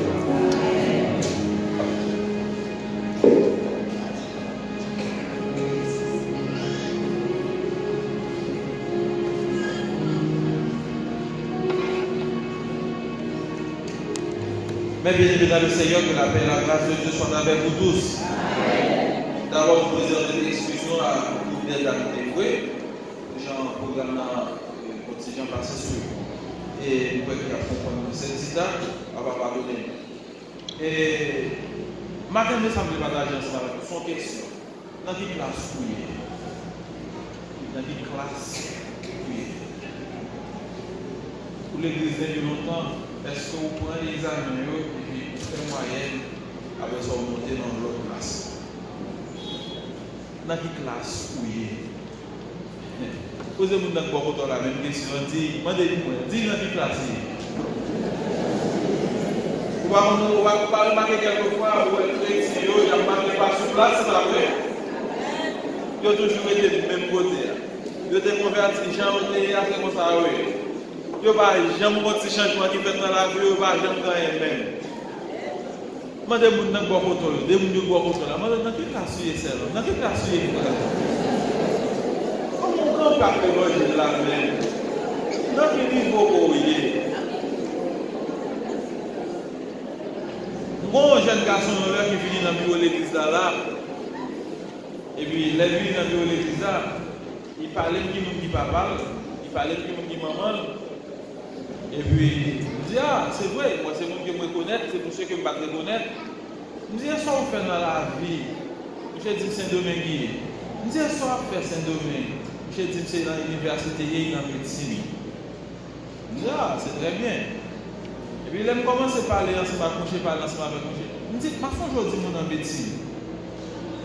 Mais bien aimés dans le Seigneur, que la paix et la grâce de Dieu soient avec vous tous. D'abord, nous présentons des excuses à toutes les dames dévouées. Jean programme contingent passé sur. Et nous pouvons comprendre cette cité, on va pardonner. Et matin, nous sommes partager ensemble avec son question. Dans quelle classe vous êtes? Dans quelle classe vous êtes? Pour l'église depuis longtemps, est-ce que vous prenez les examens et puis vous faites moyenne après ça vous montez dans l'autre classe? Dans quelle classe vous êtes? Posez-vous dans le la même question. Dis-moi dans quelle classe vous êtes? On va remarquer quelquefois où est-ce que il y a marqué pas sur place, c'est pas vrai. Ils ont toujours été du même côté. Ils ont été convertis, ils ont été comme ça. Ils n'ont pas jamais un petit changement qui fait dans la vie, ils n'ont pas jamais gagné même. Je demande aux gens qui ont photo, des gens qui ont photo là. Dans quelle classe vous êtes? Dans quelle classe vous êtes? Comment on peut faire la même? Dans quel niveau vous êtes? Bon jeune garçon là qui vient dans le bureau de l'église là, et puis les lui dans le bureau de l'église là, il parlait de qui papa, il parlait de qui maman, et puis il dit ah c'est vrai, moi c'est moi qui me connaît, c'est pour ceux qui me battent reconnaître. Il me dit ça on fait dans la vie, je dis Saint-Domingue, il me dit ça on fait Saint-Domingue, je dis c'est dans l'université et dans la médecine. Il me dit ah c'est très bien. Et puis, il commence à parler ensemble, à coucher, parler ensemble avec coucher. Il me dit, parfois, je dis, mon en médecine.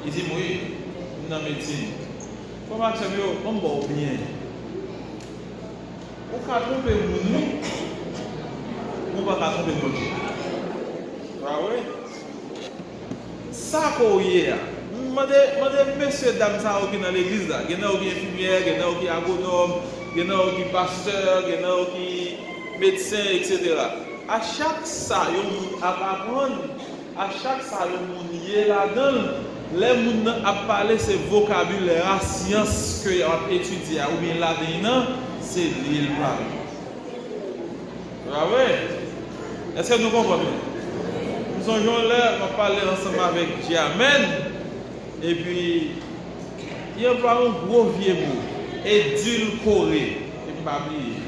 Il dit, oui, mon en médecine. Comment je dis, on va bien. On va tromper nous, on va pas tromper nous. Ah oui? Ça, qu'on y est, je messieurs, dames, ça, qui dans l'église, il y en a qui infirmière, il y en a qui agronome, il y en a qui pasteur, il y en a qui médecin, etc. À chaque ça, il y a apprendre, à chaque ça, il y a là-dedans, les gens ont parlé de ce vocabulaire, la science que ont étudié, ou bien là-dedans, c'est l'île parle. Ah oui? Est-ce que nous comprenons? Nous sommes là, on va parler ensemble avec Diamen, et puis, il y a un gros vieux mot, édulcoré, et puis pas oublier.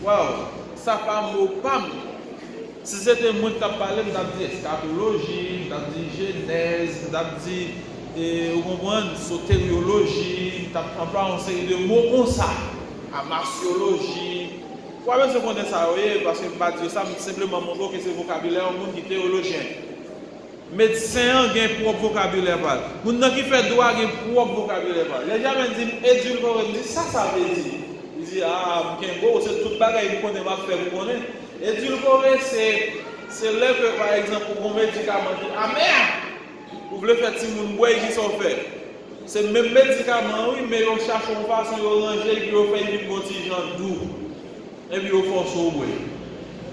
Waouh! Ça pas mot pam. Si c'était moi qui parlé, je vais dire eschatologie, je vais dire genèse, je vais dire sotériologie, je vais employer une série de mots comme ça. Amartiologie. Pourquoi même se connaît ça, parce que je ne vais pas dire ça, simplement montrer que c'est vocabulaire au monde qui est théologien. Médecin a un propre vocabulaire. Les gens qui fait droit ont un propre vocabulaire. Les gens me disent édulcoré, ça veut dire. Il dit, ah, c'est tout le bagage que vous connaissez, vous connaissez. Édulcoré, c'est là que, par exemple, pour un médicament qui ah merde, vous voulez faire si vous boire qui sont faits. C'est le même médicament, oui, mais on cherche une façon de ranger, puis on fait une contingente doux. Et puis on force au bois.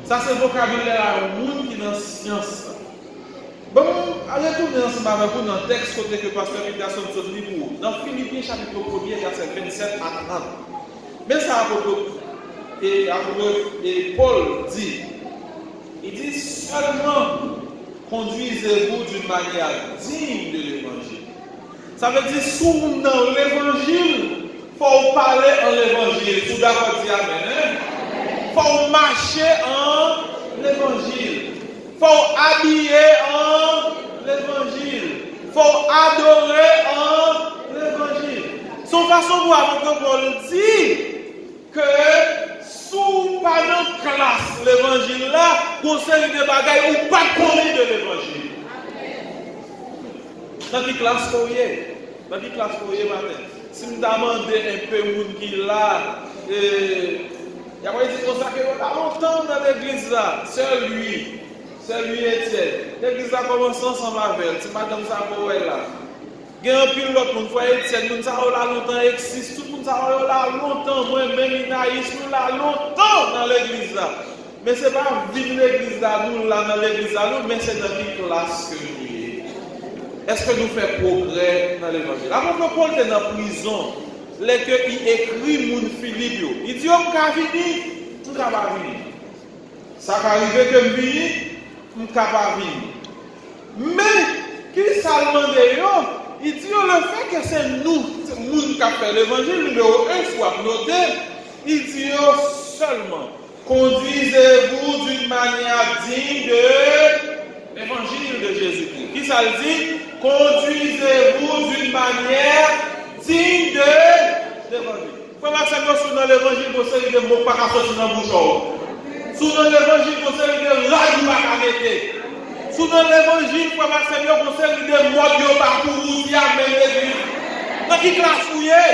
Ça, c'est le vocabulaire à un monde qui est dans la science. Bon, allez tourner ensemble avec vous dans le texte côté que le pasteur Midason nous dit pour vous. Dans Philippiens chapitre 1er, verset 27 à 30. Mais ça, et Paul dit, il dit seulement conduisez-vous d'une manière digne de l'évangile. Ça veut dire, sous dans l'évangile, il faut parler en l'évangile. Tout d'accord, dit amen. Il faut marcher en l'évangile. Il faut habiller en l'évangile. Il faut adorer en l'évangile. Son façon pour apprendre Paul dit que sous pendant classe l'évangile là, conseille des bagailles ou pas connaître de l'évangile. Dans quelle classe vous êtes? Dans quelle classe vous êtes matin? Si vous demandez un peu de monde qui est là, il y a pas dit comme ça que longtemps dans l'église là, c'est lui Étienne. L'église a commencé ensemble avec, c'est madame Samuel là. Il y a un pile l'autre monde, Étienne, nous avons là longtemps existe, tout le monde a là longtemps, moi-même Inaïs, nous là longtemps dans l'église là. Mais ce n'est pas vivre l'église là, nous là dans l'église là, mais c'est dans quelle classe que nous sommes. Est-ce que nous faisons progrès dans l'évangile? Avant que Paul était dans la prison, il écrit mon Philippe, il dit on va venir, on va venir. Ça peut arriver que je vienne, je suis capable de vivre. Mais, qui ça demande, il dit le fait que c'est nous qui avons fait l'évangile numéro 1, soit noté, il dit seulement, conduisez-vous d'une manière digne de l'évangile de Jésus-Christ. Qui ça le dit? Conduisez-vous d'une manière digne de l'évangile. Frère Maxime, si dans l'évangile, vous savez des mots pas qu'à sortir dans le bouchon. Si dans l'évangile, vous savez des rails pas qu'à mettre. Si dans l'évangile, frère Maxime, vous savez des mots pas pour vous dire, mais l'église. Dans qui classe fouillé,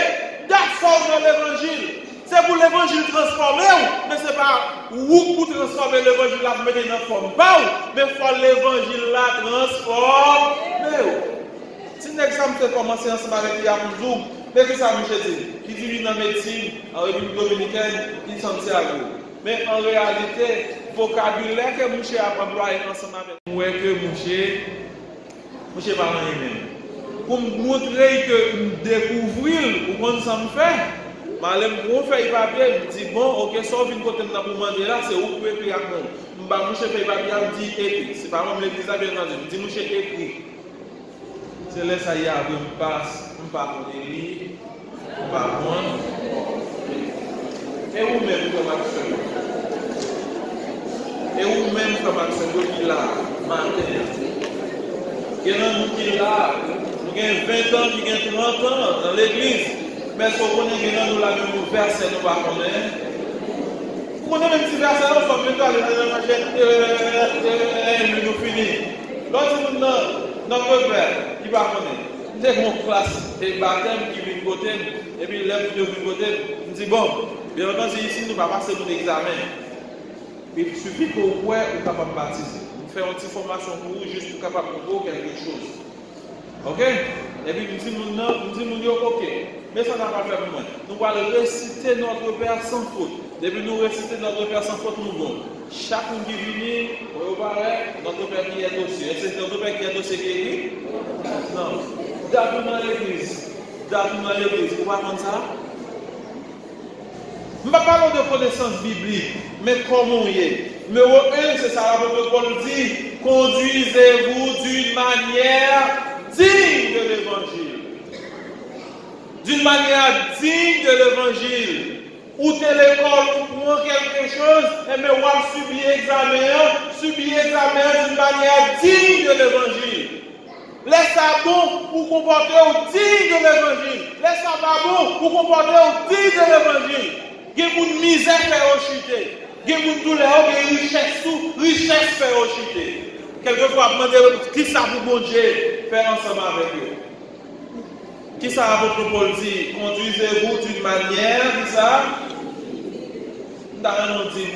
d'accord dans l'évangile. C'est pour l'évangile transformer, mais ce n'est pas vous pour transformer l'évangile là, pour mettre dans la forme. Mais il faut l'évangile là transformer. Si l'examen peut commencer ensemble avec Yapouzou, mais que ça, Michel dit, qui dit dans la médecine, en République dominicaine, il s'en tient à vous. Mais en réalité, le vocabulaire que Michel a employé ensemble avec moi, que Michel va en même. Pour montrer que nous découvrons, pour qu'on s'en fait. Malem on fait papier, je dis bon, ok, sauf une côté pour demander là, c'est où vous pouvez écrire à moi. Je fais papier, je dis écrit. C'est pas moi l'église bien entendu. Je dis monsieur écrit. C'est là ça y a, je passe, je ne pas pour lire, je ne pas prendre. Et vous-même comme action. Et vous-même comme action, qui là, matin. Il y a un qui est là, qui a 20 ans, qui a 30 ans dans l'église. Mais ce qu'on est dans nous la même verset, nous ne connaissons pas. Vous connaissez même si verset, nous sommes bientôt aller dans la machine, nous finissons. L'autre, notre père, il va connaître. C'est mon classe et baptême qui vient de côté, et puis l'élève qui vient de côté, il dit bon, bien entendu, ici, nous ne pouvons pas passer mon examen. Il suffit que vous soyez capable de baptiser. Vous faites une petite formation pour vous, juste pour capable de faire quelque chose. Ok? Et puis, nous disons, ok. Mais ça n'a pas fait pour moi. Nous allons réciter notre Père sans faute. Depuis nous réciter notre Père sans faute, nous bon. Chacun qui vient, vous voyez, notre Père qui est au ciel. C'est notre Père qui est au ciel qui est écrit? Non. D'abord dans l'église. Vous voyez comme ça? Je ne vais pas parler de connaissance biblique, mais comment il est. Numéro 1, c'est ça, l'apôtre Paul dit, conduisez-vous d'une manière digne de l'évangile. D'une manière digne de l'évangile. Ou t'es l'école, ou prend quelque chose, et mais on subit examen d'une manière digne de l'évangile. Laisse ça bon pour comporter au digne de l'évangile. Laisse ça pas bon pour comporter au digne de l'évangile. Il y a une misère fait chuter. Il y a une douleur, il y a une richesse fait chuter. Quelquefois, demander qui ça pour bon Dieu faire ensemble avec eux. Qui ça votre Paul dit? Conduisez-vous d'une manière, qui ça? Nous avons dit,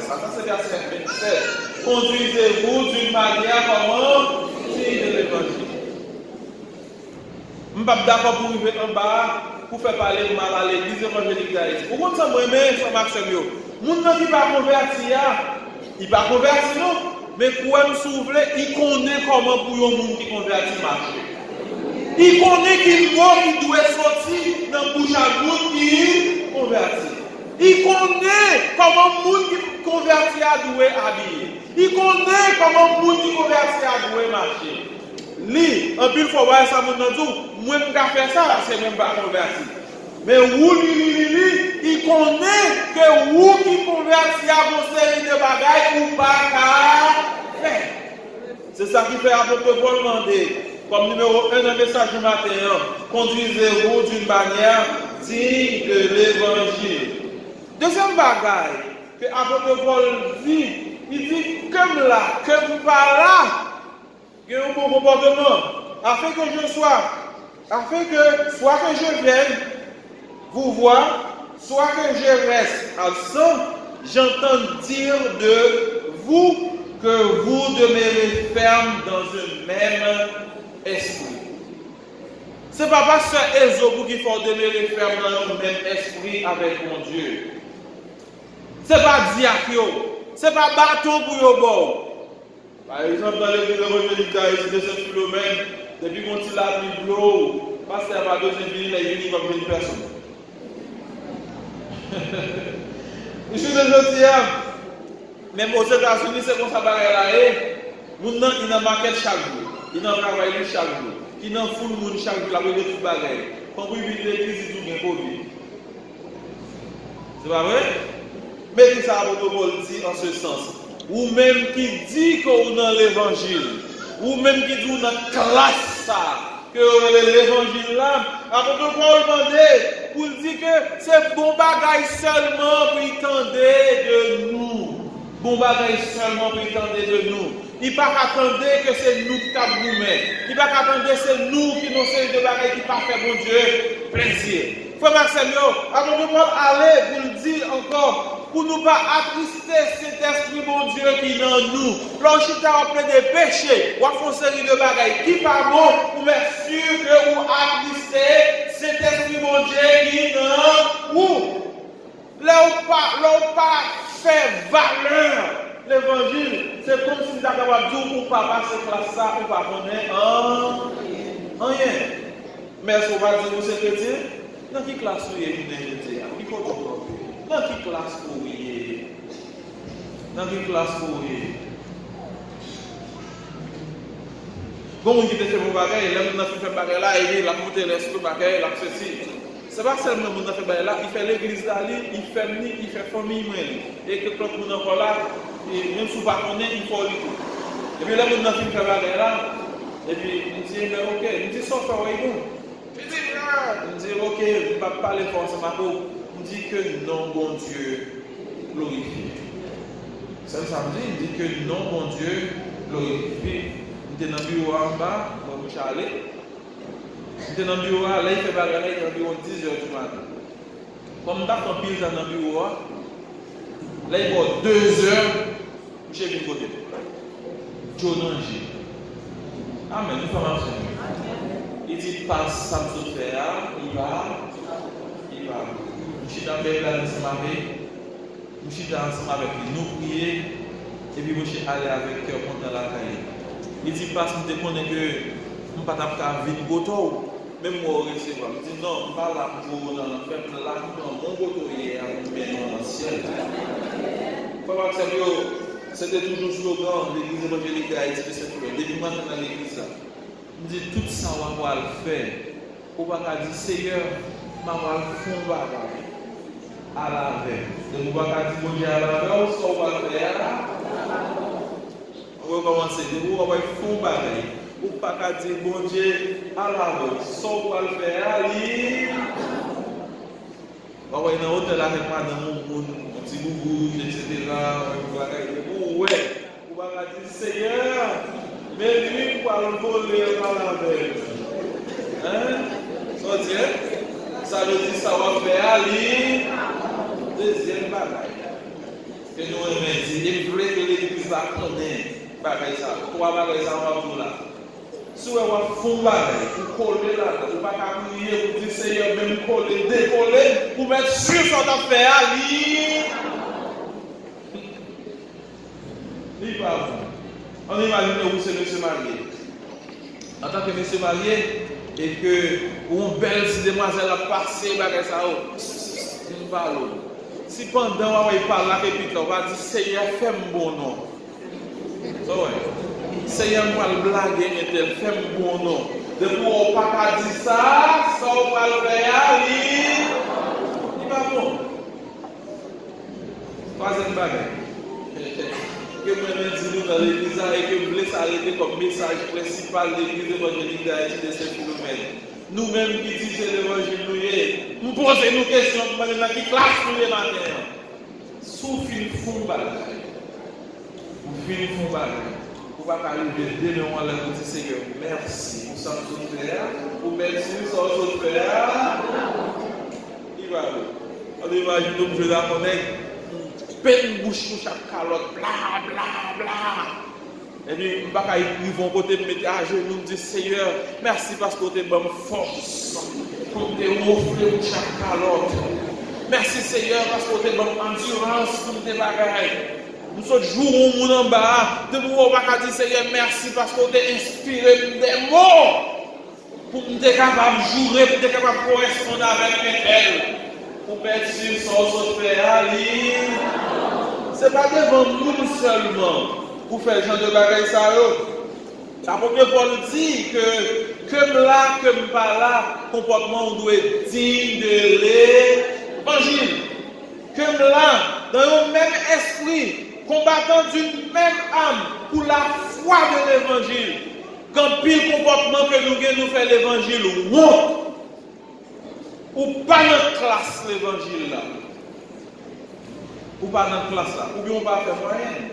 ça c'est verset 27. Conduisez-vous d'une manière comment? Digne de l'évangile. Je ne suis pas d'accord pour arriver en bas, pour faire parler de mal à l'église évangélique d'Haïti. Pourquoi ça me met sur Maxime? Les gens qui ne sont pas convertis, ils ne sont pas convertis, non? Mais pour me souffler, ils connaissent comment pour les gens qui convertis marcher. Il connaît qu'il mot qui doit sortir dans la bouche à monde qui convertit. Il connaît comment le monde qui convertit a doué habiller. Il connaît comment le monde qui convertit a doué marcher. Lui, en plus, il faut voir ça, moi, je vais faire ça, c'est même pas converti. Mais il connaît que vous qui convertit à vos séries de bagailles ou pas faire. C'est ça qui fait apôtre Paul demander. Comme numéro 1 dans le message du matin, conduisez-vous d'une manière digne de l'évangile. Deuxième bagaille que l'apôtre Paul dit, il dit comme là, comme par là, il y a un bon comportement, afin que je sois, afin que soit que je vienne vous voir, soit que je reste ensemble, j'entends dire de vous que vous demeurez ferme dans un même esprit. Ce n'est pas pasteur Ezobou qu'il faut demeurer ferme dans le même esprit avec mon Dieu. Ce n'est pas diakio. Ce n'est pas bateau pour le bord. Par exemple, dans l'église évangélique d'Haïti de Saint-Philomène, depuis qu'on tire la pluie de l'eau, pasteur va deuxième ville, il est venu comme une personne. Je suis aujourd'hui, même aux États-Unis, c'est comme ça, nous avons une maquette chaque jour, ils ont travaillé chaque jour, ils ont full monde chaque jour, la police tout bagaille. Quand vous vivez l'église, tout bien Covid. C'est pas vrai? Mais qui ça protocole dit en ce sens? Ou même qui dit qu'on dans l'évangile, ou même qui dit dans la classe ça, que l'évangile là, à protocole demandé pour dire que c'est bon bagaille seulement pour y tendre de nous. Bon bagaille seulement pour y tendre de nous. Il ne va pas attendre que c'est nous qui t'avons nous. Il ne va pas attendre que c'est nous qui nous sommes de bagaille qui pas fait bon Dieu plaisir. Frère Maxime, avant de aller pour le dire encore, pour nous pas attrister cet esprit bon Dieu qui est dans nous. Lorsqu'il t'a appelé des péchés, ou à faire une série de bagailles qui pas bon, pour être sûr que vous attrister cet esprit bon Dieu qui est dans vous. Là où pas fait valeur l'évangile, c'est comme si nous avions dit ou pas passer classe ça, ou pas connaître rien. Mais est-ce qu'on va dire que c'est chrétien? Dans quelle classe vous êtes chrétien? Dans quelle classe vous êtes? Dans quelle classe vous êtes? Bon, il fait mon bagage, il a fait bagage là, il a monté l'esprit bagage, il a fait ceci. C'est pas seulement mon fait bagage là, il fait l'église d'aller, il fait famille, et que quand on est encore là, même si vous ne connaissez pas, il faut le tout. Et puis là, mon fait bagage là, et puis il dit, ok, il dit, sauf faire, oui, bon. Il dit, ok, je ne vais pas parler forcément pour. Il dit que non, bon Dieu, glorifié. Ça me dit, il dit que non, bon Dieu, glorifié. Il était dans le bureau en bas, comme Charlie. Il était dans le bureau, là, il fait bagarre, il est dans le bureau 10h du matin. Comme il a fait pile dans le bureau, là, il va 2h, j'ai vu côté. Joe Nanji. Amen, nous faisons marcher. Il dit, passe, ça me fait, il va. Je suis dans le Bible ensemble avec je suis ensemble avec lui, nous prier, et puis je suis allé avec cœur content la caille. Il dit, parce que je connais que je ne peux pas vivre goto, même moi je recevoir. Il dit, non, je ne pas là pour dans le peuple, là pour mon goto hier, mais dans le ciel. C'était toujours slogan de l'église évangélique d'Haïti de cette fois. Depuis maintenant dans l'église, il dit, tout ça, on va le faire. On va dire, Seigneur, je vais le faire à la veille. Donc, on va dire, bon Dieu, à la veille, on va le faire. On va commencer. On va faire un bagage. On va pas dire, bon Dieu, à la veille, on va le faire. On va aller dans l'hôtel avec madame, un petit boubou, etc. Ouais, on va dire, Seigneur, mais lui, on va le voler à la veille. Hein? Ça veut dire ça va faire aller. Deuxième bagaille. Que nous aimons dire, il voulait que l'église va connaître bagaille ça. Trois bagailles ça va vous là. Si vous avez un bagaille, vous collez là, vous ne pouvez pas crier, vous dites Seigneur, même coller, décoller, pour mettre sur ce qu'on a fait aller. Il va vous. On imagine que vous êtes monsieur marié. En tant que monsieur marié, et que une belle si demoiselle a passé, si pendant on parle là, on va dire Seigneur, fais-moi bon nom. Seigneur, moi le blaguer, fais-moi bon nom. Depuis on ne peut pas dire ça, on va le faire, il va bon. Troisième bagaille. Que je dis dans l'église et que je voulais s'arrêter comme message principal de l'église évangélique d'Haïti de Saint-Philomène. Nous-mêmes qui disons l'évangile, nous posons nos questions, dans qui classe nous les matins. Souffle une fou bagaille. Vous finissez une fou bagaille. Vous ne pouvez pas arriver dès le moment où vous dites Seigneur, merci. Nous sommes tous frères. Vous merci, nous sommes tous frères. Il va où? On imagine nous, je la connais. Peine bouche sur chaque calotte, bla bla bla. Et puis, ils vont côté me mettre à genoux, me dire Seigneur, merci parce que tu as force pour te offrir chaque calotte. Merci Seigneur parce que tu as endurance pour tes bagages. Nous sommes jours où nous en bas, de nous on va dire Seigneur, merci parce que tu as inspiré des mots pour être capable de jouer, pour être capable de correspondre avec mes ailes. pour mettre sur son fait ce n'est pas devant nous seulement pour faire genre de bagaille ça. La première fois, nous dit que comme là, comme pas là, comportement on doit être digne de l'évangile. Comme là, dans le même esprit, combattant d'une même âme pour la foi de l'évangile. Quand pile comportement que nous fait l'évangile, ou pas dans classe l'évangile là. Ou pas dans classe là. Ou bien on pas faire moyenne.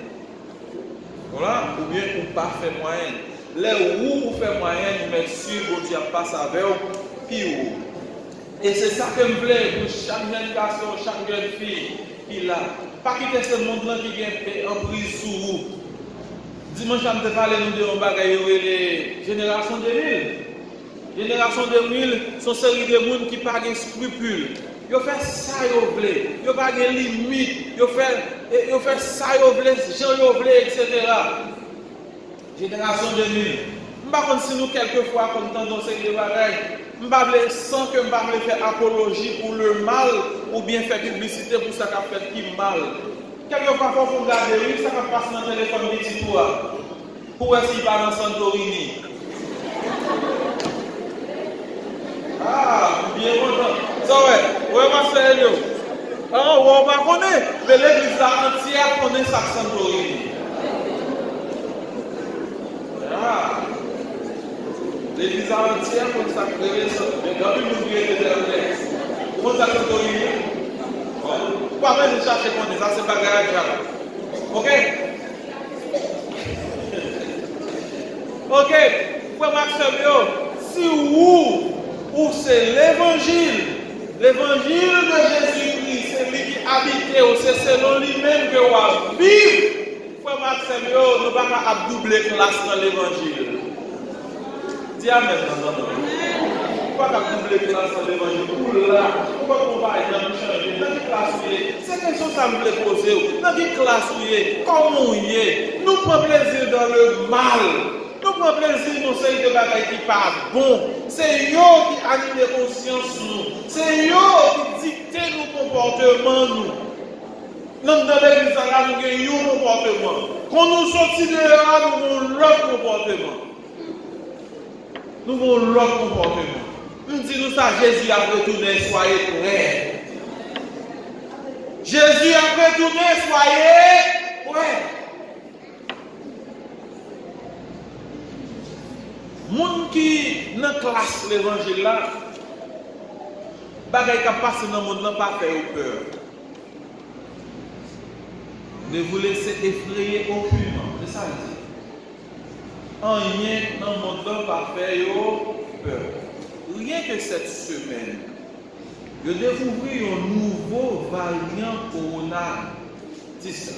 Voilà. Ou bien on pas faire moyenne. Là où on fait moyenne, on met sûr que Dieu passe avec vous, puis où. Et c'est ça que je voulais pour chaque jeune garçon, chaque jeune fille qui là. Pas quitter ce monde-là qui est en prise sous vous. Dimanche, je vais parler de un bagage les générations 2000. Génération 2000 sont série de monde qui n'ont pas de scrupules. Ils font ça, ils veulent. Ils n'ont pas de limites. Ils font ça, ils veulent, Jean, ils veulent, etc. Génération 2000. Je ne sais pas si nous, quelquefois, comme dans ces bagages, sans que je ne faire apologie pour le mal ou bien faire publicité pour ça qui fait qui mal. Quelquefois, quand on regarde ça va passer dans le téléphone de toi. Pour est-ce qu'il va dans Santorini? Ah, bien content. Ça ouais, ma sérieux. Ah, on va connaître, mais l'église entière connaît ça Santorini. Ah, l'église entière connaît ça Santorini. Mais quand nous oublions les derniers, comment ça Santorini? Pourquoi même chercher qu'on est ça, c'est pas garage. Ok? Ok, frère Maxime, si ou c'est l'évangile de Jésus-Christ, c'est lui qui habite, c'est selon lui-même que vous vivez, frère Maxime, nous ne pouvons pas doubler classe dans l'évangile. Dis amen. Pourquoi pas doubler classe dans l'évangile? Pourquoi on va changer? Dans quelle classe vous êtes? C'est quelque chose que ça me plaît poser. Dans quelle classe vous êtes? Comment vous êtes? Nous prenons plaisir dans le mal. Nous prenons plaisir dans ces de bagages qui pas bon. C'est eux qui animent les consciences nous. C'est eux qui dictent nos comportements nous. Nous dans l'église là, nous avons un comportement. Quand nous sortons de là, nous avons l'autre comportement. Nous avons l'autre comportement. Nous disons ça, Jésus a retourné, soyez prêts. Jésus a retourné, soyez prêts. Moun qui dans classe l'évangile là, bagay qui passe dans le monde n'a pas fait peur. Ne vous laissez effrayer aucunement. C'est ça le dit. Rien dans le monde n'a pas fait peur. Rien que cette semaine, je découvre un nouveau variant Corona 19.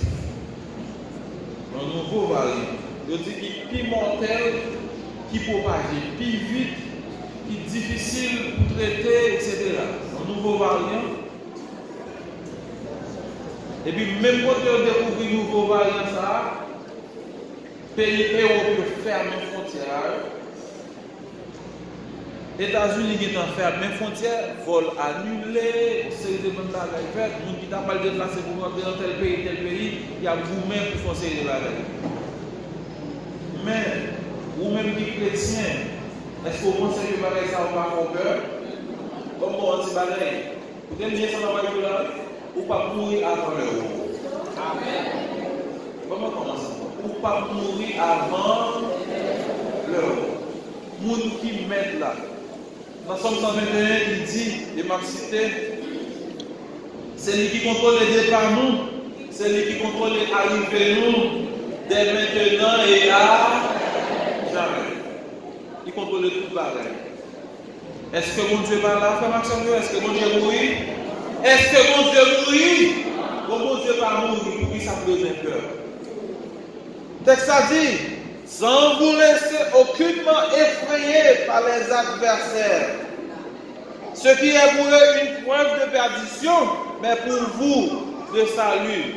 Un nouveau variant. Je dis qu'il est plus mortel, qui propage plus vite, qui est difficile pour traiter, etc. Un nouveau variant. Et puis, même quand on découvre un nouveau variant, ça, pays européens ferment les frontières. États-Unis qui ont fermé les frontières, vol annulé, série de bagages faites, les gens qui n'ont pas le déplacé pour rentrer dans tel pays, il y a vous-même qui font série de bagages. Mais, vous-même qui chrétien, est-ce que vous pensez que bagages ça va pas peur? Comme on dit bagages, vous avez bien ça dans la là, ou pas mourir avant l'heure. Amen. Comment commencer? Ou pas mourir avant l'heure. Moun qui mettent là. Dans Somme 121, il dit, et m'a cité, c'est lui qui contrôle les départs nous, c'est lui qui contrôle les arrivées nous, dès maintenant et à jamais. Il contrôle tout pareil. Est-ce que mon Dieu va là, frère Maxime? Est-ce que mon Dieu mourit? Est-ce que mon Dieu mourit? Mon Dieu va mourir pour qui ça peut peur. Le texte a dit, sans vous laisser aucunement effrayer par les adversaires. Ce qui est pour eux une preuve de perdition, mais pour vous, de salut.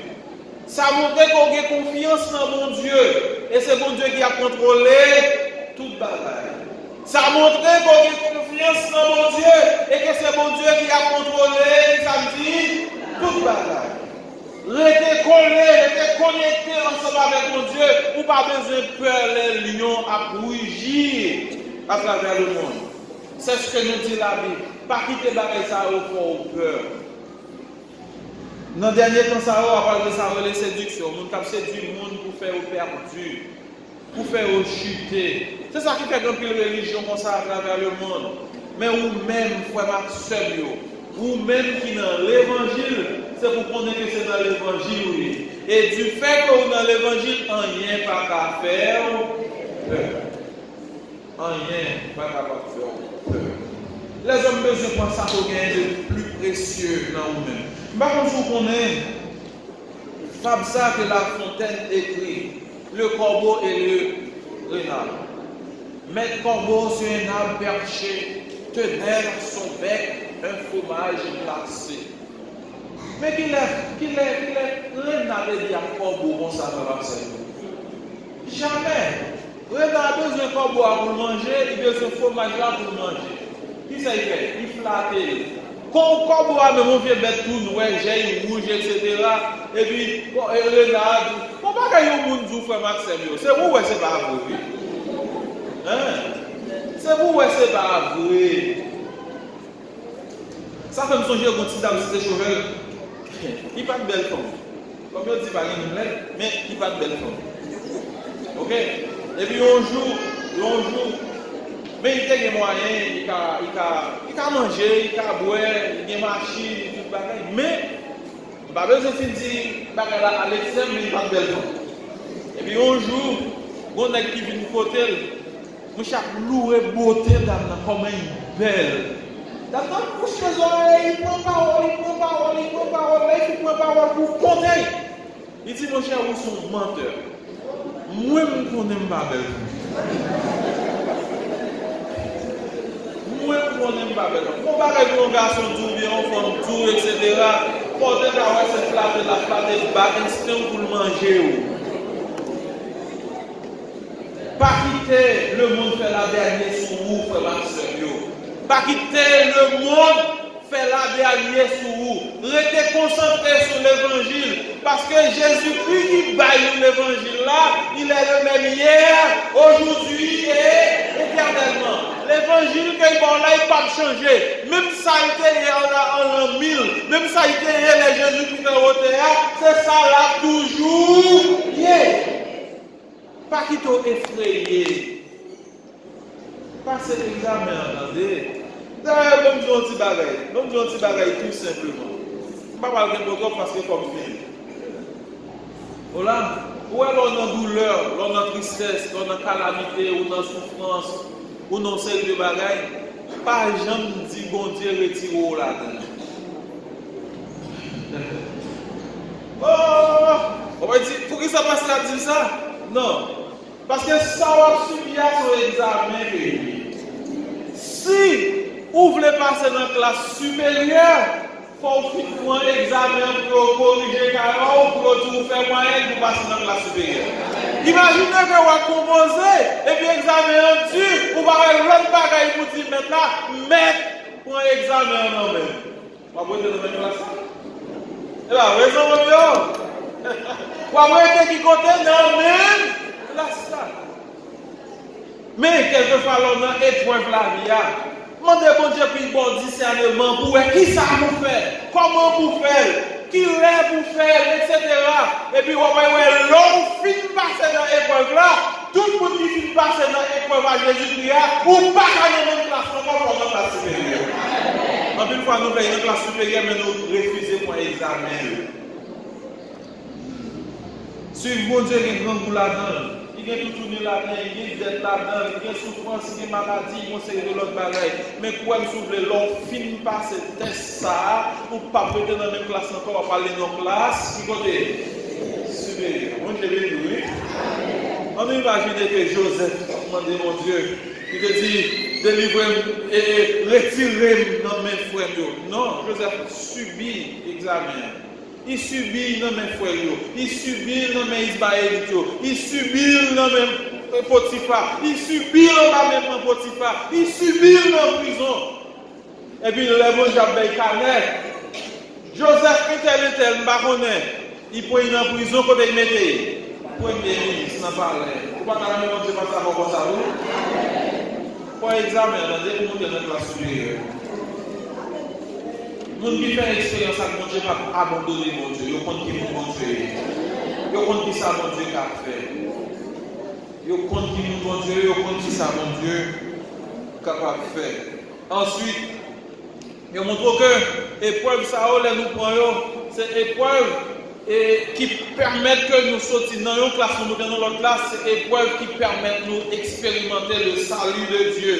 Ça montre qu'on a confiance dans mon Dieu. Et c'est mon Dieu qui a contrôlé toute bagaille. Ça montre qu'on a confiance dans mon Dieu et que c'est mon Dieu qui a contrôlé samedi toute bagaille. Restez collés, restez connectés ensemble avec mon Dieu. Ou pas besoin de peur les lions à rugir à travers le monde. C'est ce que nous dit la Bible. Pas quitter bagaille ça au fond peur. Dans le dernier temps, ça va parler de ça, les séductions. On a séduit le monde pour faire au perdu, pour faire au chuter. C'est ça qui fait grand pile religion comme ça à travers le monde. Mais vous-même, frère Maxime, vous-même qui dans l'évangile, c'est pour connaître que c'est dans l'évangile, oui. Et du fait que vous dans l'évangile, rien pas qu'à faire peur. Rien pas qu'à faire peur. Les hommes besoin de ça pour gagner de plus précieux dans vous-même. Par contre, vous connaissez, Fab ça que La Fontaine écrit, le corbeau et le renard. Mettre corbeau sur un arbre perché, tenir son bec un fromage glacé. Mais qu'il est, renard veut dire corbeau, bon ça va passer. Jamais. Renard a besoin de corbeau pour manger, il a besoin de fromage là pour manger. Qui ça il fait? Il flatte. Quand on a même vieux bête tout noir, j'ai rouge, etc. Et puis, le nade. Comment pas qu'il y ait un monde qui fait Maxime? C'est vous ou c'est pas vrai? Hein? C'est vous ou c'est pas vrai? Ça fait me songer au petit dame, c'était Chauvel. Il n'a pas de belle femme. Comme je dis, pas mais il n'a pas de belle femme. Ok? Et puis, on joue. Mais il y a des moyens, il a manger, il a boire, il a machine, tout le bagage. Mais, il n'a pas besoin de dire à l'extrême, mais il n'a pas de belle femme. Et puis, un jour, on a qui vient de côté, on chaque loué beauté d'âme comme une belle. D'accord, couche les oreilles, il prend parole, il prend parole pour compter. Il dit, mon cher, vous êtes un menteur. Moi, je ne connais pas belle femme. Moi, je ne connais pas belle femme. Mon bagage pour un garçon tout bien, on fait tout, etc. Peut-être avoir cette flatte, la flatte, bas, instinct pour le manger. Pas quitter le monde faire la dernière sur vous, frère Maxime. Pas quitter le monde faire la dernière sur vous. Restez concentrés sur l'évangile. Parce que Jésus-Christ qui baille l'évangile là, il est le même hier, aujourd'hui et éternellement. L'évangile qu'il bon là, il ne peut pas changer. Même ça a été en l'an 1000, même ça a été les Jésus-Christ au théâtre, c'est ça là toujours. Yeah. Pas qu'il t'ont effrayé. Passez l'examen, attendez. D'ailleurs, nous disons un petit bagaille. Nous disons un petit bagaille tout simplement. Je ne vais pas parler de beaucoup parce que comme film. Voilà. Où est l'on a douleur, l'on a tristesse, l'on a calamité, ou dans souffrance, ou dans celle de bagaille. Pas jamais dit bon Dieu retire là-dedans. Oh! On va dire, pour qui ça passe à dire ça? Non. Parce que ça va subir son examen. Si vous voulez passer dans la classe supérieure, il faut faire un examen pour corriger carreau, pour tout faire moyen pour passer dans la classe supérieure. Imaginez que vous avez composé, et puis examen dur, vous avez l'autre bagaille pour dire maintenant, mettre pour un examen en même. Vous avez dans la même classe? Eh bien, raison, vous avez été qui compte dans la même classe. Mais quelquefois, l'on a épreuve la vie. Demandez bon Dieu puis bon discernement pour qui ça vous fait, comment vous faites, qui est vous faire, etc. Et puis, vous voyez, l'homme finit passer dans l'épreuve là, tout le monde qui finit passer dans l'épreuve à Jésus-Christ, ou pas dans la même classe, on va dans la classe supérieure. En une fois, nous faisons une classe supérieure, mais nous refusons pour examen. Suivez bon Dieu qui est grand pour la donne. Il y a tout tourné là-dedans, il y a des là-dedans, il y a souffrance, il y a maladie, il y a de l'autre bagaille. Mais quoi me souffle, l'on finit par ce test ça, ou pas peut-être dans la même classe encore, on va parler dans la classe, qui côté supérieur. Moi je l'ai dit, on imagine que Joseph a demandé mon Dieu, il te dit, délivrez-moi et retirez-moi dans mes frères. Non, Joseph subit l'examen. Il subit dans mes frères, il subit dans mes Ismaélites, il subit dans mes Potiphar. Il subit le bas même Potiphar. Il subit dans prison. Et puis le bon Jabel Canet. Joseph était baronnet. Il peut ir en prison quand il mettait. Premier ministre n'a pas l'air. Vous ne pouvez pas dire que ça va comme ça. Pour examen, dès que vous êtes dans la classe supérieure. Nous qui faisons l'expérience avec mon Dieu, pas abandonner mon Dieu. Ils comptent qui mon Dieu. Ils comptent qui ça mon Dieu qu'a fait. Ils comptent qui mon Dieu. Ils comptent qui ça mon Dieu capable de faire. Ensuite, ils montrent que l'épreuve, ça, nous prenons, c'est l'épreuve qui permet que nous sortions dans une classe, nous dans l'autre classe, c'est l'épreuve qui permet de nous expérimenter le salut de Dieu.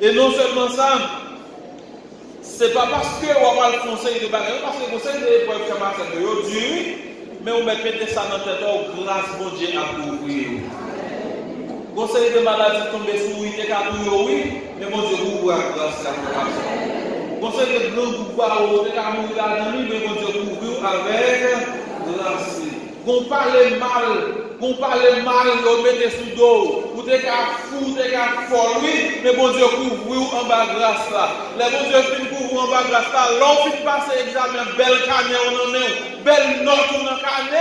Et non seulement ça, c'est pas parce que on va le conseil de bagaille, parce que le conseil de l'épreuve qui marche de Dieu, mais on met ça dans la tête, grâce bon Dieu à couvrir. Le conseil de maladie tombe sous lui, il oui, mais bon Dieu couvre grâce à la conseil de blanc pouvoir, il est mourir là-dedans, mais bon Dieu couvre avec grâce. On parle mal, on met sous dos. Vous êtes fou, vous êtes folle, oui, mais bon Dieu couvre en bas grâce là. Les bon Dieu fin couvre en bas grâce là. L'on fin passer examen, belle canne, on en est, belle note, on en canne.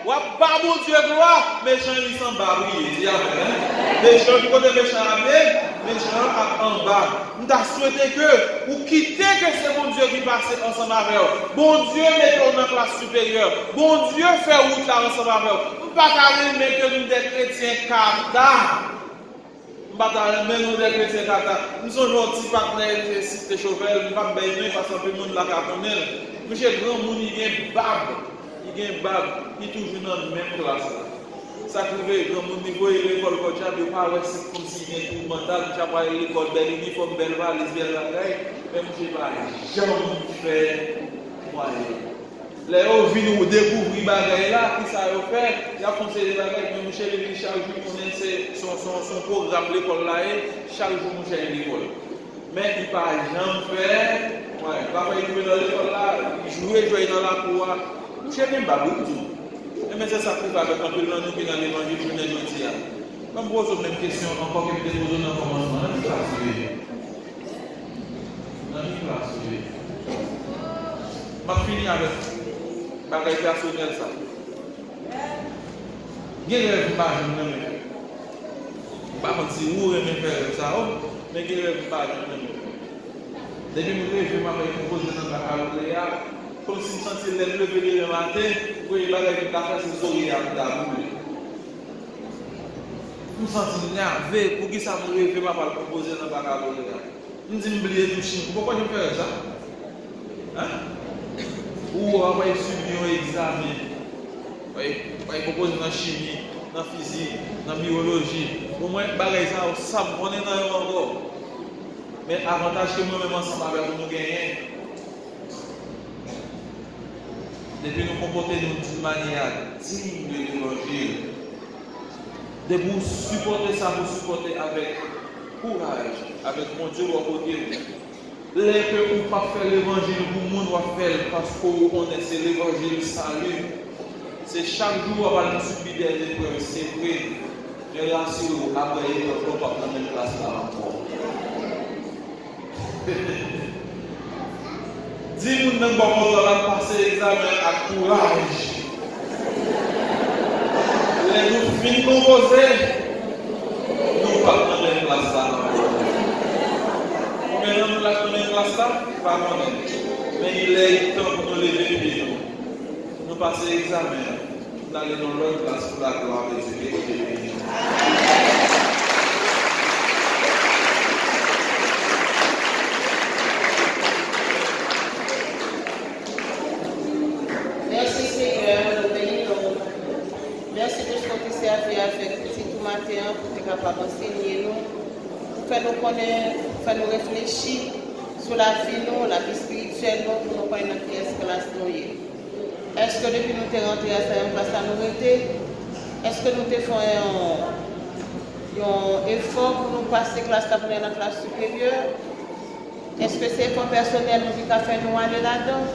Ou pas bon Dieu gloire, méchant il s'en bat, oui, méchant du côté méchant en bas. Nous avons souhaité que vous quittez que c'est mon Dieu qui passe ensemble avec vous. Bon Dieu mettez dans la classe supérieure. Bon Dieu fait route là ensemble avec vous. Nous ne pouvons pas mais que nous des chrétiens kata. Nous ne pouvons pas nous des chrétiens kata. Nous sommes nos petits partenaires de Cité Chauvel. Nous ne pouvons pas baigner parce que tout le monde l'a connaît. Monsieur grand monde, il y a un bab. Il y a un bab. Il est toujours dans la même classe. Ça fait dans mon niveau de l'école, quand tu as des parents, c'est comme si il y a un coup mental, tu as pas l'école, bel uniforme, belle valise, belle bagaille, même je ne sais pas, jamais fait moyen. Les gens viennent nous découvrir les bagailles là, qui ça fait, il y a foncé des bagailles, mais Michel Lévy, chaque jour, son programme l'école là, chaque jour, Michel l'école. Mais il n'a pas jamais fait, papa il est dans l'école là, il jouait dans la cour, Michel n'est pas beaucoup. Mais c'est ça qui va avec un peu de nous qui dans l'évangile de aujourd'hui. Comme vous posez la même question, encore que peut-être posez dans le commencement, dans classe. Je finis avec un bagage personnel. Il y a des rêves pas, je ne sais pas si vous aimez faire ça, mais il y a des rêves pas, je ne sais pas. Depuis que je m'appelle composé dans la baccalauréat, comme si je me sentais lever le matin, pour y aller avec la face des oreilles à la boule. Je me sentais énervé, pour qui ça me réveille, ma pas composer dans la baccalauréat. Je me dis, oublier tout chien. Pourquoi je fais ça? Ou on va subir un examen. On va proposer dans la chimie, dans la physique, dans la biologie. Au moins, ça, on est dans le encore. Mais l'avantage que nous-mêmes ensemble avec nous gagnons, depuis nous comporter d'une manière digne de l'évangile, de vous supporter ça, vous supporter avec courage, avec mon Dieu au côté. Les que vous ne pas faire l'évangile, vous ne pouvez pas faire parce que vous connaissez l'évangile salut. C'est chaque jour, on va nous subir des épreuves, c'est vrai. Je l'assure, après, il ne faut pas prendre une place là encore. Dis-nous même pas qu'on va passer l'examen à courage. Les nous finissent composés, nous ne pas prendre une place là. Combien nous la prenons une place là? Pas connaître. Mais il est temps pour nous lever les pieds. Nous passer l'examen. Nous allons dans l'autre place pour la gloire de Dieu. Merci Seigneur, nous bénissons. Merci de ce que tu sais faire avec tout matin pour être capable d'enseigner nous, pour faire nous connaître, pour faire nous réfléchir sur la vie, la vie spirituelle, pour nous connaître qui est-ce que la noyée. Est-ce que depuis nous sommes rentrés à cette place à nous rester? Est-ce que nous faisons un effort pour nous passer classe dans la classe supérieure? Est-ce que c'est effort personnel nous qui fait nous aller là-dedans?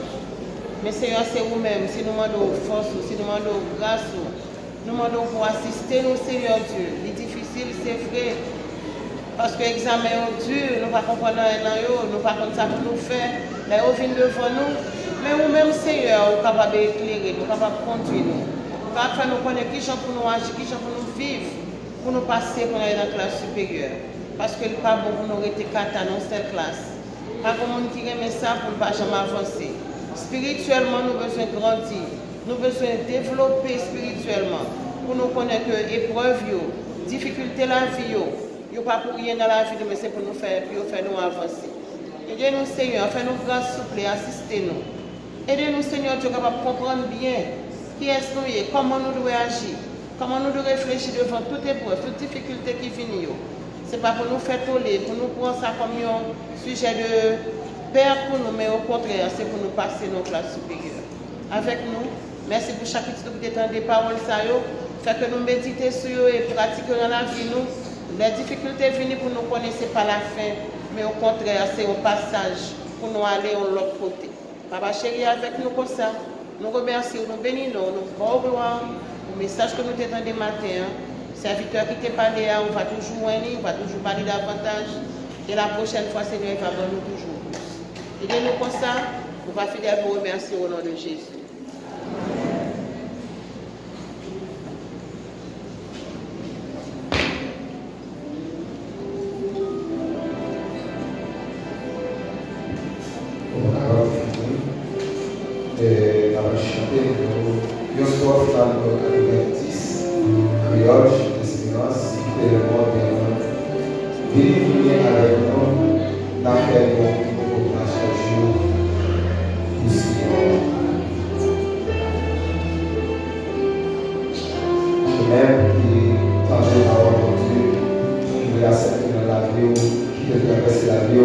Mais Seigneur, c'est vous-même. Si nous demandons force, si nous demandons grâce, nous demandons pour assister nous, Seigneur Dieu. C'est difficile. difficile, c'est vrai. Parce que l'examen est dur, nous ne comprenons pas, nous ne comprenons pas ça pour nous faire. Là, on vient devant nous. Mais nous-mêmes, Seigneur, nous sommes capables d'éclairer, nous sommes capables de conduire nous. Nous sommes capables de nous connaître qui sont pour nous agir, qui sont pour nous vivre, pour nous passer pour aller dans la classe supérieure. Parce que le pas bon pour nous rester 4 ans dans cette classe. Pas comme on qui remet ça pour ne pas jamais avancer. Spirituellement, nous avons besoin de grandir. Nous avons besoin de développer spirituellement. Pour nous connaître que épreuve, difficulté la vie, il n'y a pas pour rien dans la vie, mais c'est pour nous faire avancer. Aidez-nous, Seigneur, fais-nous grâce, souple, assistez-nous. Aidez-nous, Seigneur, Dieu, capable de comprendre bien qui est-ce nous, comment nous devons agir, comment nous devons réfléchir devant toute épreuve, toute difficulté qui vient. Ce n'est pas pour nous faire toller, pour nous prendre ça comme un sujet de perte pour nous, mais au contraire, c'est pour nous passer nos classes supérieures. Avec nous, merci pour chaque petit qui est des paroles, ça, fait que nous méditons sur eux et pratiquons dans la vie. Nous. Les difficultés viennent pour nous connaître pas la fin, mais au contraire, c'est au passage pour nous aller de l'autre côté. Papa chéri, avec nous comme ça, nous remercions, nous bénissons, nous bon gloire, le message que nous t'étendons des matins. Serviteur qui t'a parlé, on va toujours on va toujours parler davantage. Et la prochaine fois, Seigneur, il va nous toujours plus. Aidez-nous comme ça, on va fidèlement vous remercier au nom de Jésus. Et la chanter nous sommes dans le 90 brioche d'espérance et le monde venez avec nous dans quel monde nous chaque jour ici. Même qui tendait la parole de Dieu, nous voulons accepter dans la vie, qui traverse la vie, ou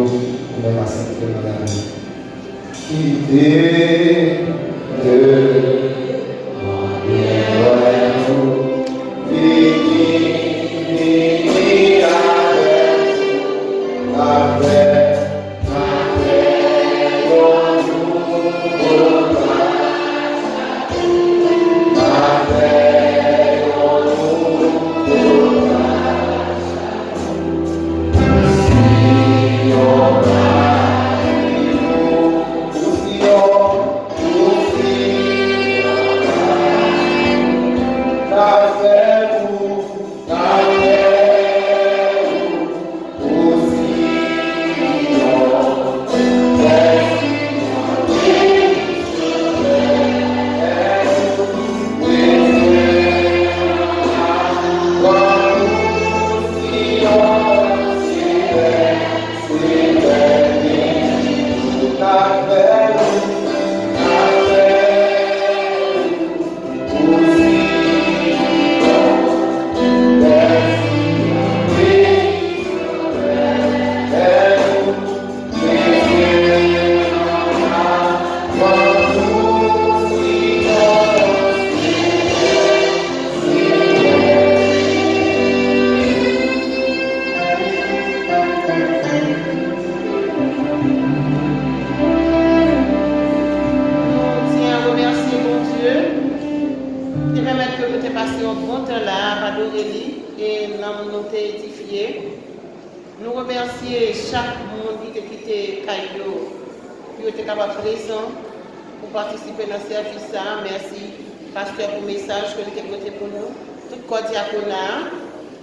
même accepter dans la vie. Idée de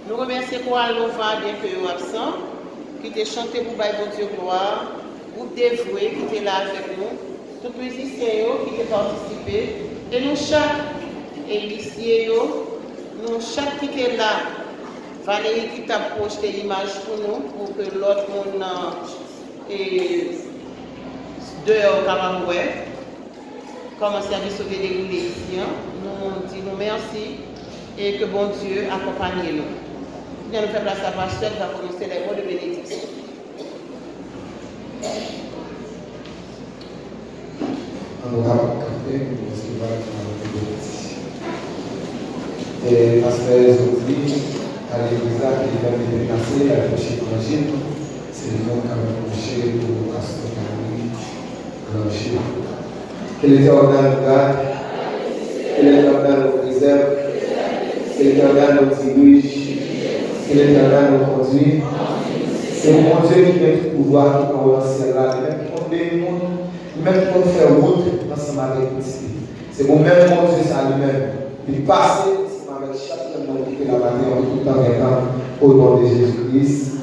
Nous remercions pour Alova, bien que vous absent, qui était chanté pour Baï Dieu gloire, groupe dévoué qui était là avec nous, tous les musiciens qui étaient participés, et nous chaque élicier, nous chaque qui était là, Valérie qui t'a projeté l'image pour nous, pour que l'autre monde dehors capable comment service se déroulé ici. Nous disons merci et que bon Dieu accompagne nous. Nous allons faire place à pasteur qui va commencer les mots de bénédiction. On va capter ce qui va être bénédiction. Et pasteur aujourd'hui, à l'église qui va me déplacer à l'évangile évangile, c'est le nom qui va prêcher pour pasteur Camille Blancher. Que l'Éternel nous garde, que l'Éternel nous préserve, que l'Éternel nous dirige, Que l'Éternel nous conduit. C'est mon Dieu qui met tout pouvoir, qui est dans le ciel là. Même qui peut faire route ensemble avec nous. C'est mon même mon Dieu, c'est lui-même. Il passe ensemble avec chaque monde qui est la matin, en tout temps, au nom de Jésus-Christ.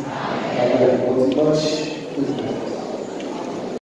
Amen. Bon dimanche.